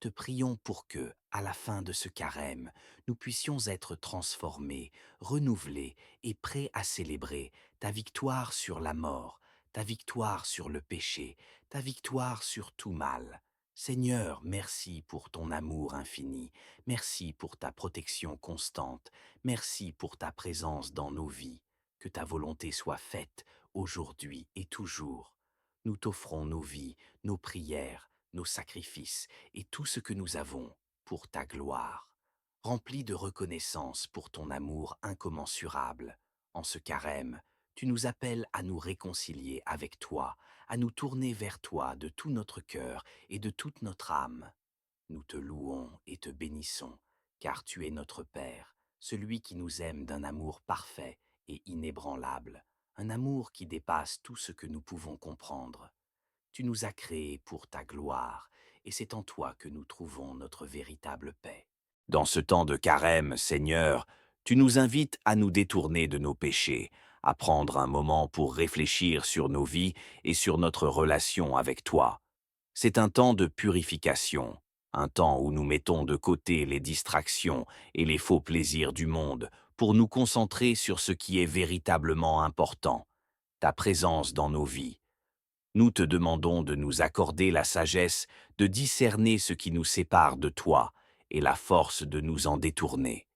te prions pour que, à la fin de ce carême, nous puissions être transformés, renouvelés et prêts à célébrer ta victoire sur la mort, ta victoire sur le péché, ta victoire sur tout mal. Seigneur, merci pour ton amour infini. Merci pour ta protection constante. Merci pour ta présence dans nos vies. Que ta volonté soit faite aujourd'hui et toujours. Nous t'offrons nos vies, nos prières, nos sacrifices et tout ce que nous avons pour ta gloire. Remplis de reconnaissance pour ton amour incommensurable. En ce carême, tu nous appelles à nous réconcilier avec toi, à nous tourner vers toi de tout notre cœur et de toute notre âme. Nous te louons et te bénissons, car tu es notre Père, celui qui nous aime d'un amour parfait et inébranlable, un amour qui dépasse tout ce que nous pouvons comprendre. Tu nous as créés pour ta gloire, et c'est en toi que nous trouvons notre véritable paix. Dans ce temps de carême, Seigneur, tu nous invites à nous détourner de nos péchés, à prendre un moment pour réfléchir sur nos vies et sur notre relation avec toi. C'est un temps de purification, un temps où nous mettons de côté les distractions et les faux plaisirs du monde pour nous concentrer sur ce qui est véritablement important, ta présence dans nos vies. Nous te demandons de nous accorder la sagesse de discerner ce qui nous sépare de toi et la force de nous en détourner.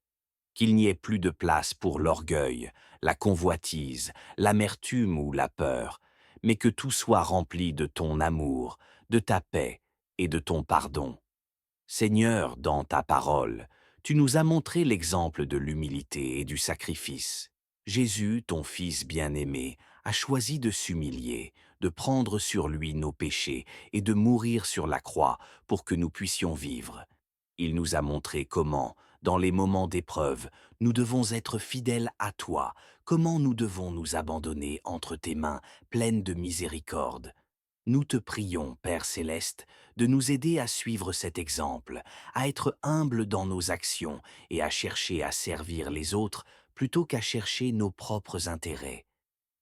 Qu'il n'y ait plus de place pour l'orgueil, la convoitise, l'amertume ou la peur, mais que tout soit rempli de ton amour, de ta paix et de ton pardon. Seigneur, dans ta parole, tu nous as montré l'exemple de l'humilité et du sacrifice. Jésus, ton Fils bien-aimé, a choisi de s'humilier, de prendre sur lui nos péchés et de mourir sur la croix pour que nous puissions vivre. Il nous a montré comment, dans les moments d'épreuve, nous devons être fidèles à toi, comment nous devons nous abandonner entre tes mains pleines de miséricorde. Nous te prions, Père céleste, de nous aider à suivre cet exemple, à être humbles dans nos actions et à chercher à servir les autres plutôt qu'à chercher nos propres intérêts.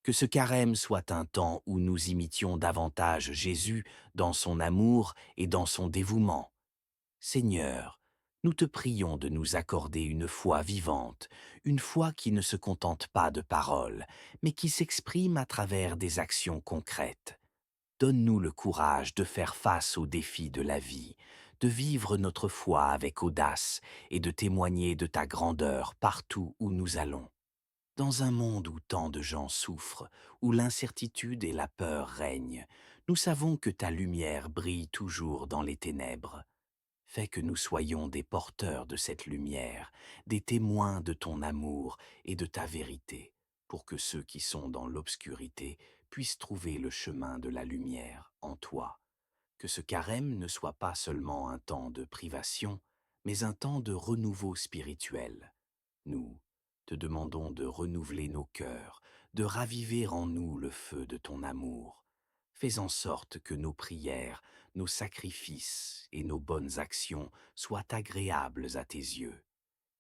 Que ce carême soit un temps où nous imitions davantage Jésus dans son amour et dans son dévouement. Seigneur, nous te prions de nous accorder une foi vivante, une foi qui ne se contente pas de paroles, mais qui s'exprime à travers des actions concrètes. Donne-nous le courage de faire face aux défis de la vie, de vivre notre foi avec audace et de témoigner de ta grandeur partout où nous allons. Dans un monde où tant de gens souffrent, où l'incertitude et la peur règnent, nous savons que ta lumière brille toujours dans les ténèbres. Fais que nous soyons des porteurs de cette lumière, des témoins de ton amour et de ta vérité, pour que ceux qui sont dans l'obscurité puissent trouver le chemin de la lumière en toi. Que ce carême ne soit pas seulement un temps de privation, mais un temps de renouveau spirituel. Nous te demandons de renouveler nos cœurs, de raviver en nous le feu de ton amour. Fais en sorte que nos prières, nos sacrifices et nos bonnes actions soient agréables à tes yeux,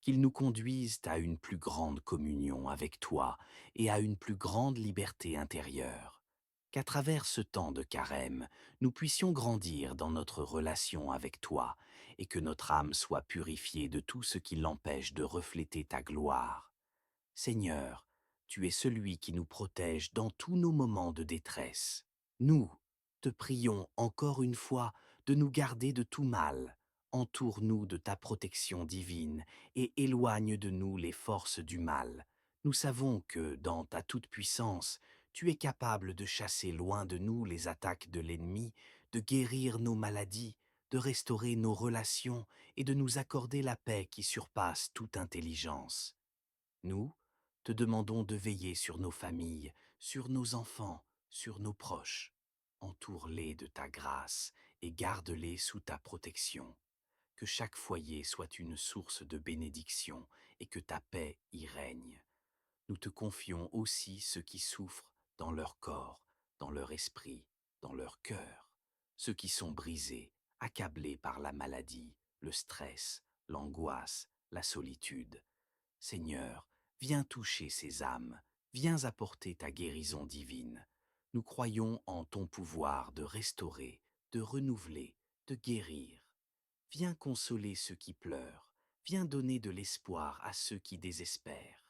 qu'ils nous conduisent à une plus grande communion avec toi et à une plus grande liberté intérieure. Qu'à travers ce temps de carême, nous puissions grandir dans notre relation avec toi et que notre âme soit purifiée de tout ce qui l'empêche de refléter ta gloire. Seigneur, tu es celui qui nous protège dans tous nos moments de détresse. Nous te prions encore une fois de nous garder de tout mal. Entoure-nous de ta protection divine et éloigne de nous les forces du mal. Nous savons que, dans ta toute-puissance, tu es capable de chasser loin de nous les attaques de l'ennemi, de guérir nos maladies, de restaurer nos relations et de nous accorder la paix qui surpasse toute intelligence. Nous te demandons de veiller sur nos familles, sur nos enfants, sur nos proches. Entoure-les de ta grâce et garde-les sous ta protection. Que chaque foyer soit une source de bénédiction et que ta paix y règne. Nous te confions aussi ceux qui souffrent dans leur corps, dans leur esprit, dans leur cœur, ceux qui sont brisés, accablés par la maladie, le stress, l'angoisse, la solitude. Seigneur, viens toucher ces âmes, viens apporter ta guérison divine. Nous croyons en ton pouvoir de restaurer, de renouveler, de guérir. Viens consoler ceux qui pleurent, viens donner de l'espoir à ceux qui désespèrent.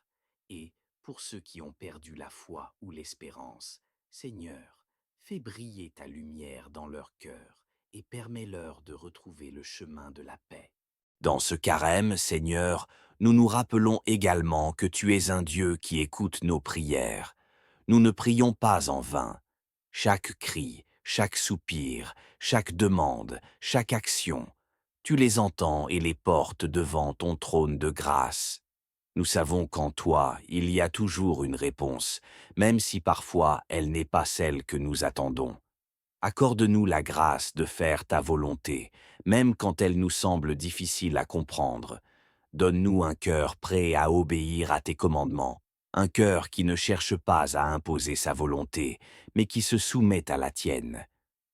Et, pour ceux qui ont perdu la foi ou l'espérance, Seigneur, fais briller ta lumière dans leur cœur et permets-leur de retrouver le chemin de la paix. Dans ce carême, Seigneur, nous nous rappelons également que tu es un Dieu qui écoute nos prières. Nous ne prions pas en vain. Chaque cri, chaque soupir, chaque demande, chaque action, tu les entends et les portes devant ton trône de grâce. Nous savons qu'en toi, il y a toujours une réponse, même si parfois elle n'est pas celle que nous attendons. Accorde-nous la grâce de faire ta volonté, même quand elle nous semble difficile à comprendre. Donne-nous un cœur prêt à obéir à tes commandements, un cœur qui ne cherche pas à imposer sa volonté, mais qui se soumet à la tienne.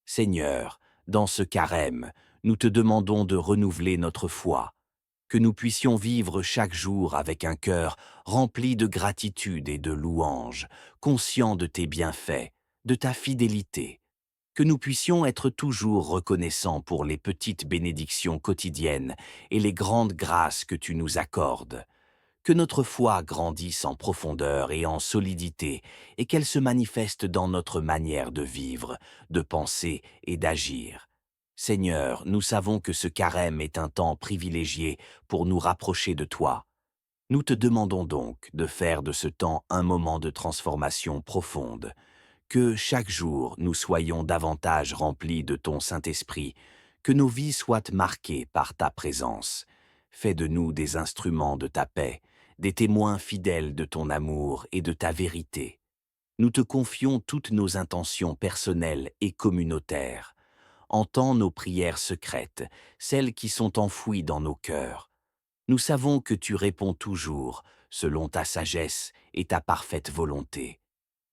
Seigneur, dans ce carême, nous te demandons de renouveler notre foi, que nous puissions vivre chaque jour avec un cœur rempli de gratitude et de louange, conscient de tes bienfaits, de ta fidélité, que nous puissions être toujours reconnaissants pour les petites bénédictions quotidiennes et les grandes grâces que tu nous accordes. Que notre foi grandisse en profondeur et en solidité et qu'elle se manifeste dans notre manière de vivre, de penser et d'agir. Seigneur, nous savons que ce carême est un temps privilégié pour nous rapprocher de toi. Nous te demandons donc de faire de ce temps un moment de transformation profonde. Que chaque jour nous soyons davantage remplis de ton Saint-Esprit, que nos vies soient marquées par ta présence. Fais de nous des instruments de ta paix, des témoins fidèles de ton amour et de ta vérité. Nous te confions toutes nos intentions personnelles et communautaires. Entends nos prières secrètes, celles qui sont enfouies dans nos cœurs. Nous savons que tu réponds toujours, selon ta sagesse et ta parfaite volonté.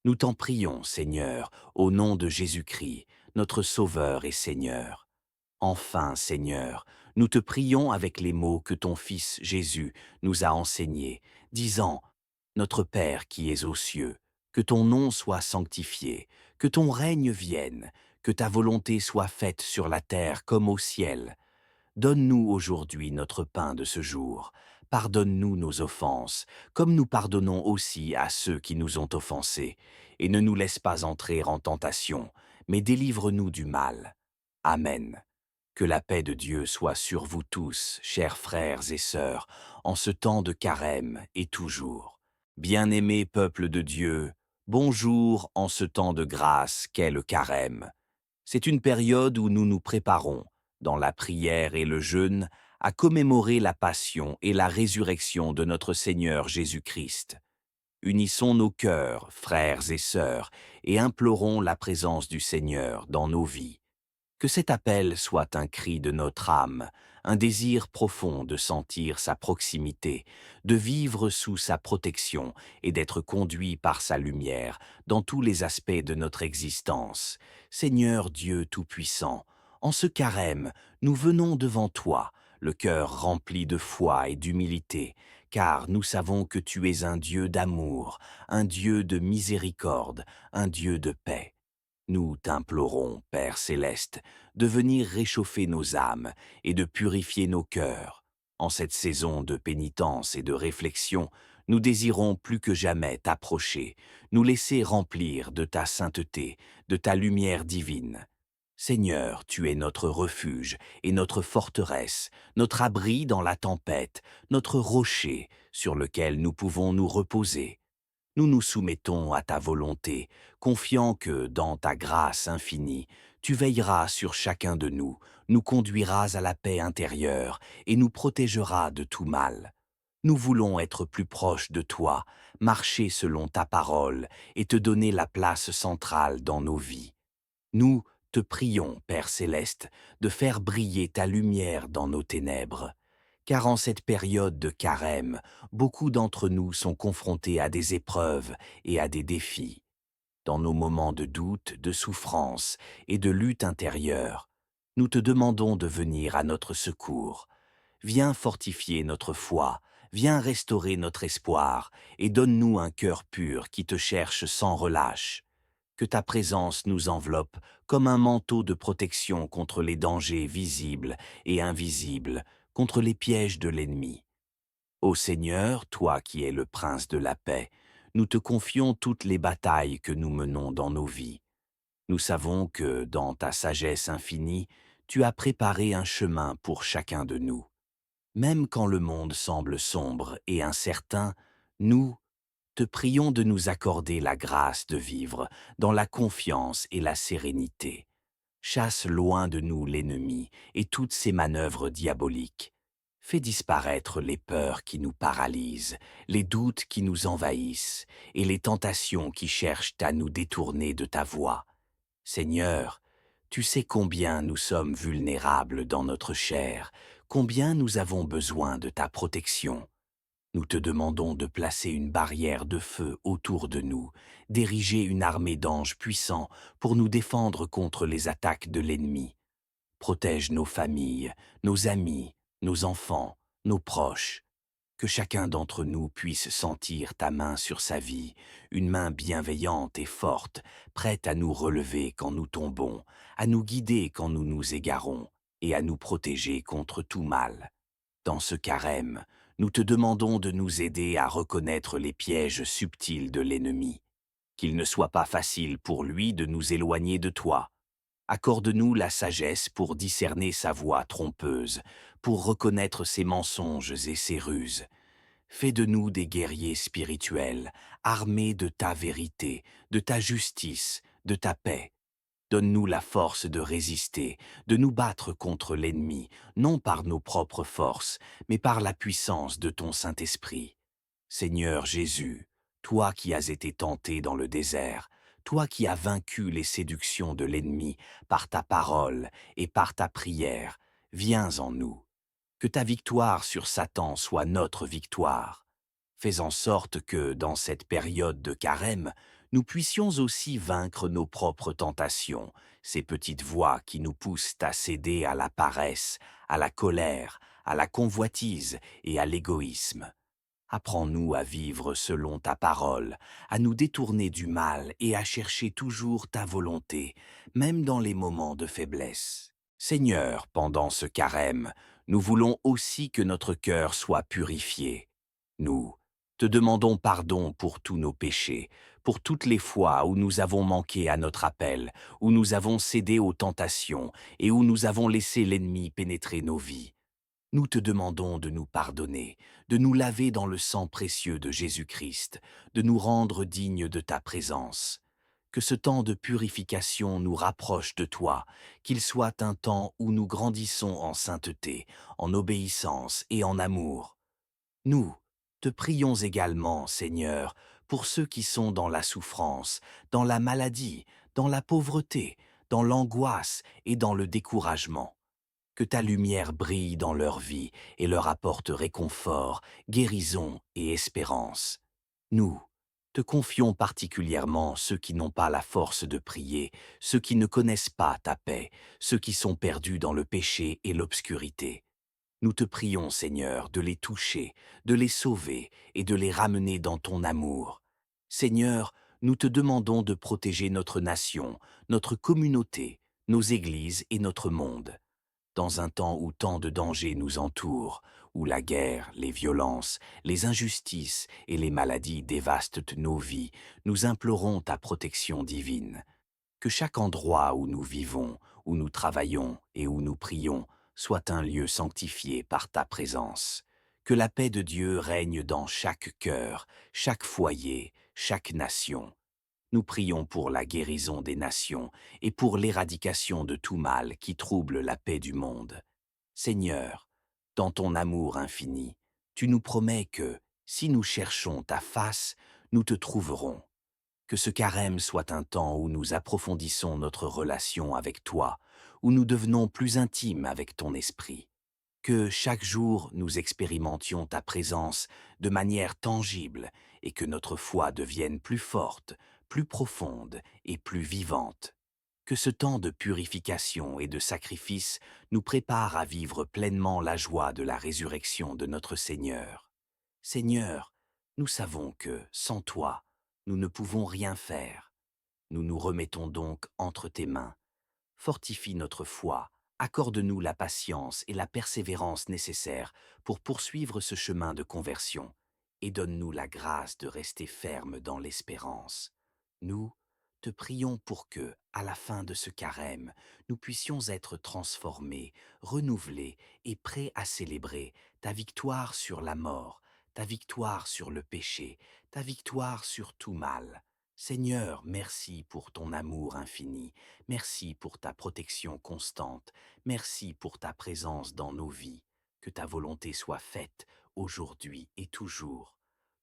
Nous t'en prions, Seigneur, au nom de Jésus-Christ, notre Sauveur et Seigneur. Enfin, Seigneur, nous te prions avec les mots que ton Fils Jésus nous a enseignés, disant: Notre Père qui es aux cieux, que ton nom soit sanctifié, que ton règne vienne, que ta volonté soit faite sur la terre comme au ciel. Donne-nous aujourd'hui notre pain de ce jour. Pardonne-nous nos offenses, comme nous pardonnons aussi à ceux qui nous ont offensés. Et ne nous laisse pas entrer en tentation, mais délivre-nous du mal. Amen. Que la paix de Dieu soit sur vous tous, chers frères et sœurs, en ce temps de carême et toujours. Bien-aimé peuple de Dieu, bonjour en ce temps de grâce qu'est le carême. C'est une période où nous nous préparons, dans la prière et le jeûne, à commémorer la passion et la résurrection de notre Seigneur Jésus-Christ. Unissons nos cœurs, frères et sœurs, et implorons la présence du Seigneur dans nos vies. Que cet appel soit un cri de notre âme, un désir profond de sentir sa proximité, de vivre sous sa protection et d'être conduit par sa lumière dans tous les aspects de notre existence. Seigneur Dieu Tout-Puissant, en ce carême, nous venons devant toi, le cœur rempli de foi et d'humilité, car nous savons que tu es un Dieu d'amour, un Dieu de miséricorde, un Dieu de paix. Nous t'implorons, Père céleste, de venir réchauffer nos âmes et de purifier nos cœurs. En cette saison de pénitence et de réflexion, nous désirons plus que jamais t'approcher, nous laisser remplir de ta sainteté, de ta lumière divine. Seigneur, tu es notre refuge et notre forteresse, notre abri dans la tempête, notre rocher sur lequel nous pouvons nous reposer. Nous nous soumettons à ta volonté, confiant que, dans ta grâce infinie, tu veilleras sur chacun de nous conduiras à la paix intérieure et nous protégeras de tout mal. Nous voulons être plus proches de toi, marcher selon ta parole et te donner la place centrale dans nos vies. Nous te prions, Père céleste, de faire briller ta lumière dans nos ténèbres. Car en cette période de carême, beaucoup d'entre nous sont confrontés à des épreuves et à des défis. Dans nos moments de doute, de souffrance et de lutte intérieure, nous te demandons de venir à notre secours. Viens fortifier notre foi, viens restaurer notre espoir et donne-nous un cœur pur qui te cherche sans relâche. Que ta présence nous enveloppe comme un manteau de protection contre les dangers visibles et invisibles, contre les pièges de l'ennemi. Ô Seigneur, toi qui es le prince de la paix, nous te confions toutes les batailles que nous menons dans nos vies. Nous savons que, dans ta sagesse infinie, tu as préparé un chemin pour chacun de nous. Même quand le monde semble sombre et incertain, nous te prions de nous accorder la grâce de vivre dans la confiance et la sérénité. Chasse loin de nous l'ennemi et toutes ses manœuvres diaboliques. Fais disparaître les peurs qui nous paralysent, les doutes qui nous envahissent et les tentations qui cherchent à nous détourner de ta voie. Seigneur, tu sais combien nous sommes vulnérables dans notre chair, combien nous avons besoin de ta protection. Nous te demandons de placer une barrière de feu autour de nous, d'ériger une armée d'anges puissants pour nous défendre contre les attaques de l'ennemi. Protège nos familles, nos amis, nos enfants, nos proches. Que chacun d'entre nous puisse sentir ta main sur sa vie, une main bienveillante et forte, prête à nous relever quand nous tombons, à nous guider quand nous nous égarons et à nous protéger contre tout mal. Dans ce carême, nous te demandons de nous aider à reconnaître les pièges subtils de l'ennemi. Qu'il ne soit pas facile pour lui de nous éloigner de toi. Accorde-nous la sagesse pour discerner sa voix trompeuse, pour reconnaître ses mensonges et ses ruses. Fais de nous des guerriers spirituels, armés de ta vérité, de ta justice, de ta paix. Donne-nous la force de résister, de nous battre contre l'ennemi, non par nos propres forces, mais par la puissance de ton Saint-Esprit. Seigneur Jésus, toi qui as été tenté dans le désert, toi qui as vaincu les séductions de l'ennemi par ta parole et par ta prière, viens en nous. Que ta victoire sur Satan soit notre victoire. Fais en sorte que, dans cette période de carême, nous puissions aussi vaincre nos propres tentations, ces petites voix qui nous poussent à céder à la paresse, à la colère, à la convoitise et à l'égoïsme. Apprends-nous à vivre selon ta parole, à nous détourner du mal et à chercher toujours ta volonté, même dans les moments de faiblesse. Seigneur, pendant ce carême, nous voulons aussi que notre cœur soit purifié. Nous te demandons pardon pour tous nos péchés, pour toutes les fois où nous avons manqué à notre appel, où nous avons cédé aux tentations et où nous avons laissé l'ennemi pénétrer nos vies. Nous te demandons de nous pardonner, de nous laver dans le sang précieux de Jésus-Christ, de nous rendre dignes de ta présence. Que ce temps de purification nous rapproche de toi, qu'il soit un temps où nous grandissons en sainteté, en obéissance et en amour. Nous te prions également, Seigneur, pour ceux qui sont dans la souffrance, dans la maladie, dans la pauvreté, dans l'angoisse et dans le découragement. Que ta lumière brille dans leur vie et leur apporte réconfort, guérison et espérance. Nous te confions particulièrement ceux qui n'ont pas la force de prier, ceux qui ne connaissent pas ta paix, ceux qui sont perdus dans le péché et l'obscurité. Nous te prions, Seigneur, de les toucher, de les sauver et de les ramener dans ton amour. Seigneur, nous te demandons de protéger notre nation, notre communauté, nos églises et notre monde. Dans un temps où tant de dangers nous entourent, où la guerre, les violences, les injustices et les maladies dévastent nos vies, nous implorons ta protection divine. Que chaque endroit où nous vivons, où nous travaillons et où nous prions soit un lieu sanctifié par ta présence. Que la paix de Dieu règne dans chaque cœur, chaque foyer, chaque nation. Nous prions pour la guérison des nations et pour l'éradication de tout mal qui trouble la paix du monde. Seigneur, dans ton amour infini, tu nous promets que, si nous cherchons ta face, nous te trouverons. Que ce carême soit un temps où nous approfondissons notre relation avec toi, où nous devenons plus intimes avec ton esprit. Que chaque jour nous expérimentions ta présence de manière tangible et que notre foi devienne plus forte, plus profonde et plus vivante. Que ce temps de purification et de sacrifice nous prépare à vivre pleinement la joie de la résurrection de notre Seigneur. Seigneur, nous savons que, sans toi, nous ne pouvons rien faire. Nous nous remettons donc entre tes mains. Fortifie notre foi, accorde-nous la patience et la persévérance nécessaires pour poursuivre ce chemin de conversion, et donne-nous la grâce de rester ferme dans l'espérance. Nous te prions pour que, à la fin de ce carême, nous puissions être transformés, renouvelés et prêts à célébrer ta victoire sur la mort, ta victoire sur le péché, ta victoire sur tout mal. Seigneur, merci pour ton amour infini, merci pour ta protection constante, merci pour ta présence dans nos vies. Que ta volonté soit faite aujourd'hui et toujours.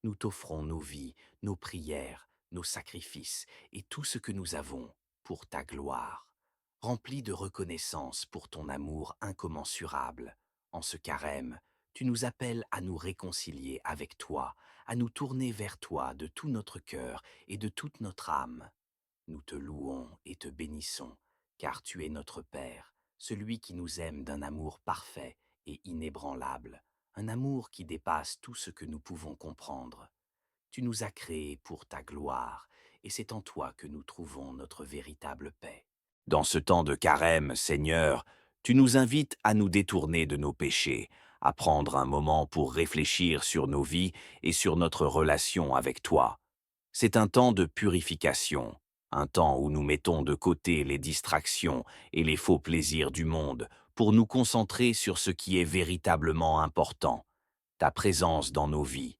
Nous t'offrons nos vies, nos prières, nos sacrifices et tout ce que nous avons pour ta gloire. Remplis de reconnaissance pour ton amour incommensurable. En ce carême, tu nous appelles à nous réconcilier avec toi, à nous tourner vers toi de tout notre cœur et de toute notre âme. Nous te louons et te bénissons, car tu es notre Père, celui qui nous aime d'un amour parfait et inébranlable, un amour qui dépasse tout ce que nous pouvons comprendre. Tu nous as créés pour ta gloire, et c'est en toi que nous trouvons notre véritable paix. Dans ce temps de carême, Seigneur, tu nous invites à nous détourner de nos péchés, à prendre un moment pour réfléchir sur nos vies et sur notre relation avec toi. C'est un temps de purification, un temps où nous mettons de côté les distractions et les faux plaisirs du monde pour nous concentrer sur ce qui est véritablement important, ta présence dans nos vies.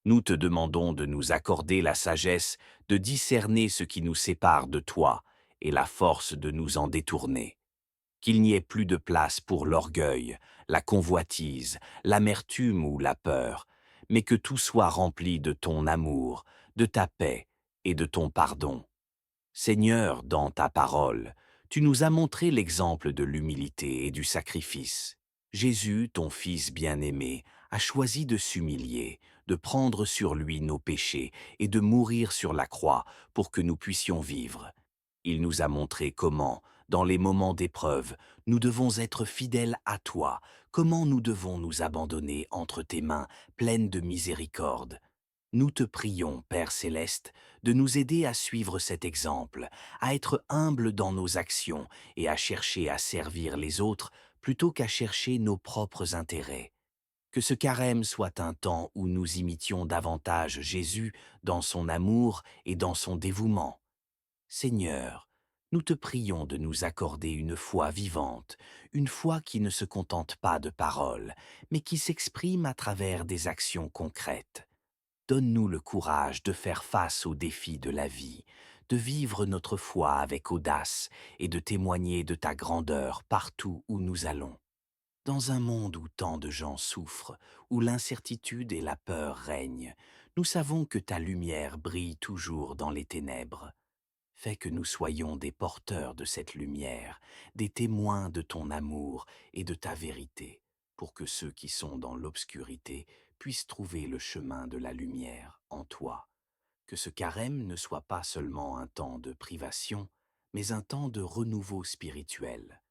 Nous te demandons de nous accorder la sagesse de discerner ce qui nous sépare de toi et la force de nous en détourner. Qu'il n'y ait plus de place pour l'orgueil, la convoitise, l'amertume ou la peur, mais que tout soit rempli de ton amour, de ta paix et de ton pardon. Seigneur, dans ta parole, tu nous as montré l'exemple de l'humilité et du sacrifice. Jésus, ton Fils bien-aimé, a choisi de s'humilier, de prendre sur lui nos péchés et de mourir sur la croix pour que nous puissions vivre. Il nous a montré comment, dans les moments d'épreuve, nous devons être fidèles à toi, comment nous devons nous abandonner entre tes mains pleines de miséricorde. Nous te prions, Père céleste, de nous aider à suivre cet exemple, à être humbles dans nos actions et à chercher à servir les autres plutôt qu'à chercher nos propres intérêts. Que ce carême soit un temps où nous imitions davantage Jésus dans son amour et dans son dévouement. Seigneur, nous te prions de nous accorder une foi vivante, une foi qui ne se contente pas de paroles, mais qui s'exprime à travers des actions concrètes. Donne-nous le courage de faire face aux défis de la vie, de vivre notre foi avec audace et de témoigner de ta grandeur partout où nous allons. Dans un monde où tant de gens souffrent, où l'incertitude et la peur règnent, nous savons que ta lumière brille toujours dans les ténèbres. Fais que nous soyons des porteurs de cette lumière, des témoins de ton amour et de ta vérité, pour que ceux qui sont dans l'obscurité puissent trouver le chemin de la lumière en toi. Que ce carême ne soit pas seulement un temps de privation, mais un temps de renouveau spirituel.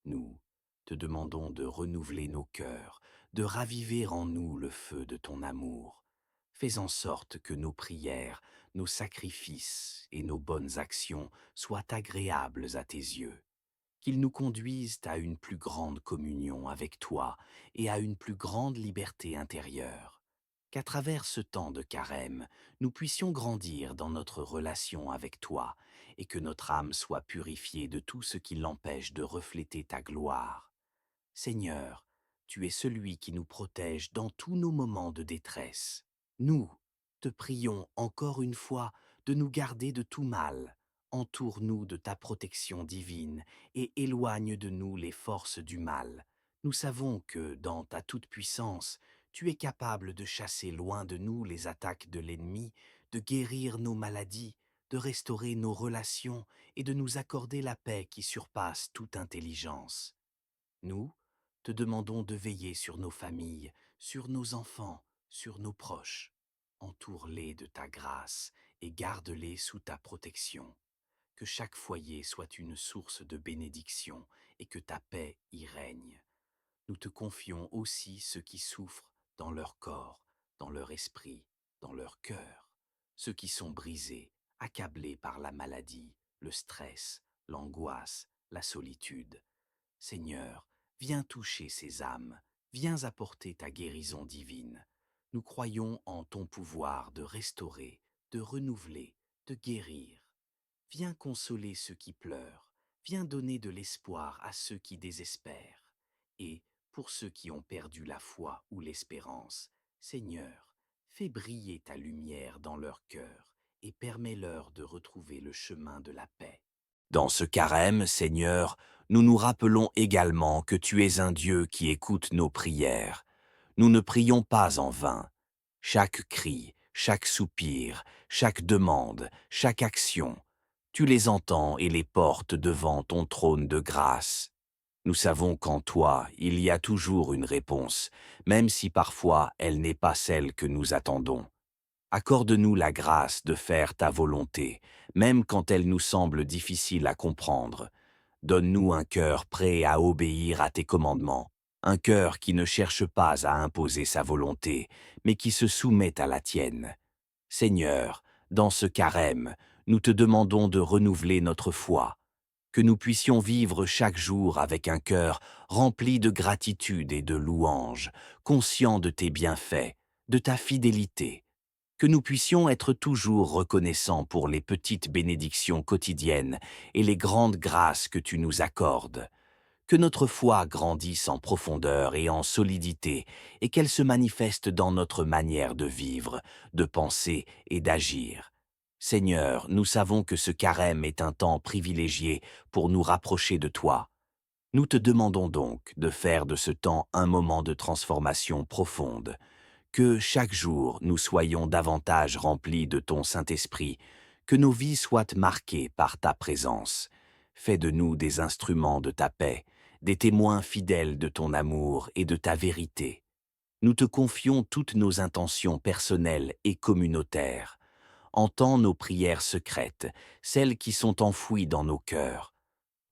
Nous te demandons de renouveler nos cœurs, de raviver en nous le feu de ton amour. Fais en sorte que nos prières, nos sacrifices et nos bonnes actions soient agréables à tes yeux, qu'ils nous conduisent à une plus grande communion avec toi et à une plus grande liberté intérieure. Qu'à travers ce temps de carême, nous puissions grandir dans notre relation avec toi et que notre âme soit purifiée de tout ce qui l'empêche de refléter ta gloire. Seigneur, tu es celui qui nous protège dans tous nos moments de détresse. Nous te prions encore une fois de nous garder de tout mal. Entoure-nous de ta protection divine et éloigne de nous les forces du mal. Nous savons que, dans ta toute-puissance, tu es capable de chasser loin de nous les attaques de l'ennemi, de guérir nos maladies, de restaurer nos relations et de nous accorder la paix qui surpasse toute intelligence. Nous te demandons de veiller sur nos familles, sur nos enfants, sur nos proches. Entoure-les de ta grâce et garde-les sous ta protection. Que chaque foyer soit une source de bénédiction et que ta paix y règne. Nous te confions aussi ceux qui souffrent dans leur corps, dans leur esprit, dans leur cœur, ceux qui sont brisés, accablés par la maladie, le stress, l'angoisse, la solitude. Seigneur, viens toucher ces âmes, viens apporter ta guérison divine. Nous croyons en ton pouvoir de restaurer, de renouveler, de guérir. Viens consoler ceux qui pleurent, viens donner de l'espoir à ceux qui désespèrent. Et, pour ceux qui ont perdu la foi ou l'espérance, Seigneur, fais briller ta lumière dans leur cœur et permets-leur de retrouver le chemin de la paix. Dans ce carême, Seigneur, nous nous rappelons également que tu es un Dieu qui écoute nos prières. Nous ne prions pas en vain. Chaque cri, chaque soupir, chaque demande, chaque action, tu les entends et les portes devant ton trône de grâce. Nous savons qu'en toi, il y a toujours une réponse, même si parfois elle n'est pas celle que nous attendons. Accorde-nous la grâce de faire ta volonté, même quand elle nous semble difficile à comprendre. Donne-nous un cœur prêt à obéir à tes commandements, un cœur qui ne cherche pas à imposer sa volonté, mais qui se soumet à la tienne. Seigneur, dans ce carême, nous te demandons de renouveler notre foi, que nous puissions vivre chaque jour avec un cœur rempli de gratitude et de louange, conscient de tes bienfaits, de ta fidélité, que nous puissions être toujours reconnaissants pour les petites bénédictions quotidiennes et les grandes grâces que tu nous accordes. Que notre foi grandisse en profondeur et en solidité et qu'elle se manifeste dans notre manière de vivre, de penser et d'agir. Seigneur, nous savons que ce carême est un temps privilégié pour nous rapprocher de toi. Nous te demandons donc de faire de ce temps un moment de transformation profonde, Que chaque jour nous soyons davantage remplis de ton Saint-Esprit, que nos vies soient marquées par ta présence. Fais de nous des instruments de ta paix, des témoins fidèles de ton amour et de ta vérité. Nous te confions toutes nos intentions personnelles et communautaires. Entends nos prières secrètes, celles qui sont enfouies dans nos cœurs.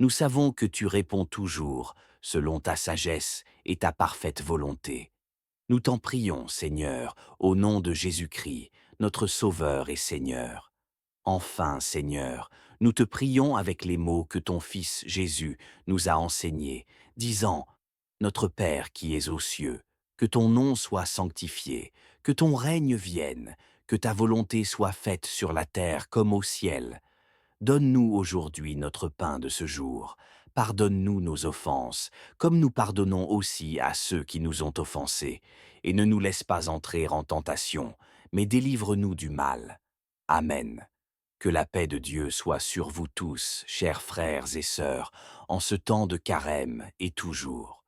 Nous savons que tu réponds toujours, selon ta sagesse et ta parfaite volonté. Nous t'en prions, Seigneur, au nom de Jésus-Christ, notre Sauveur et Seigneur. Enfin, Seigneur, nous te prions avec les mots que ton Fils Jésus nous a enseignés, disant: Notre Père qui es aux cieux, que ton nom soit sanctifié, que ton règne vienne, que ta volonté soit faite sur la terre comme au ciel. Donne-nous aujourd'hui notre pain de ce jour. Pardonne-nous nos offenses, comme nous pardonnons aussi à ceux qui nous ont offensés. Et ne nous laisse pas entrer en tentation, mais délivre-nous du mal. Amen. Que la paix de Dieu soit sur vous tous, chers frères et sœurs, en ce temps de carême et toujours.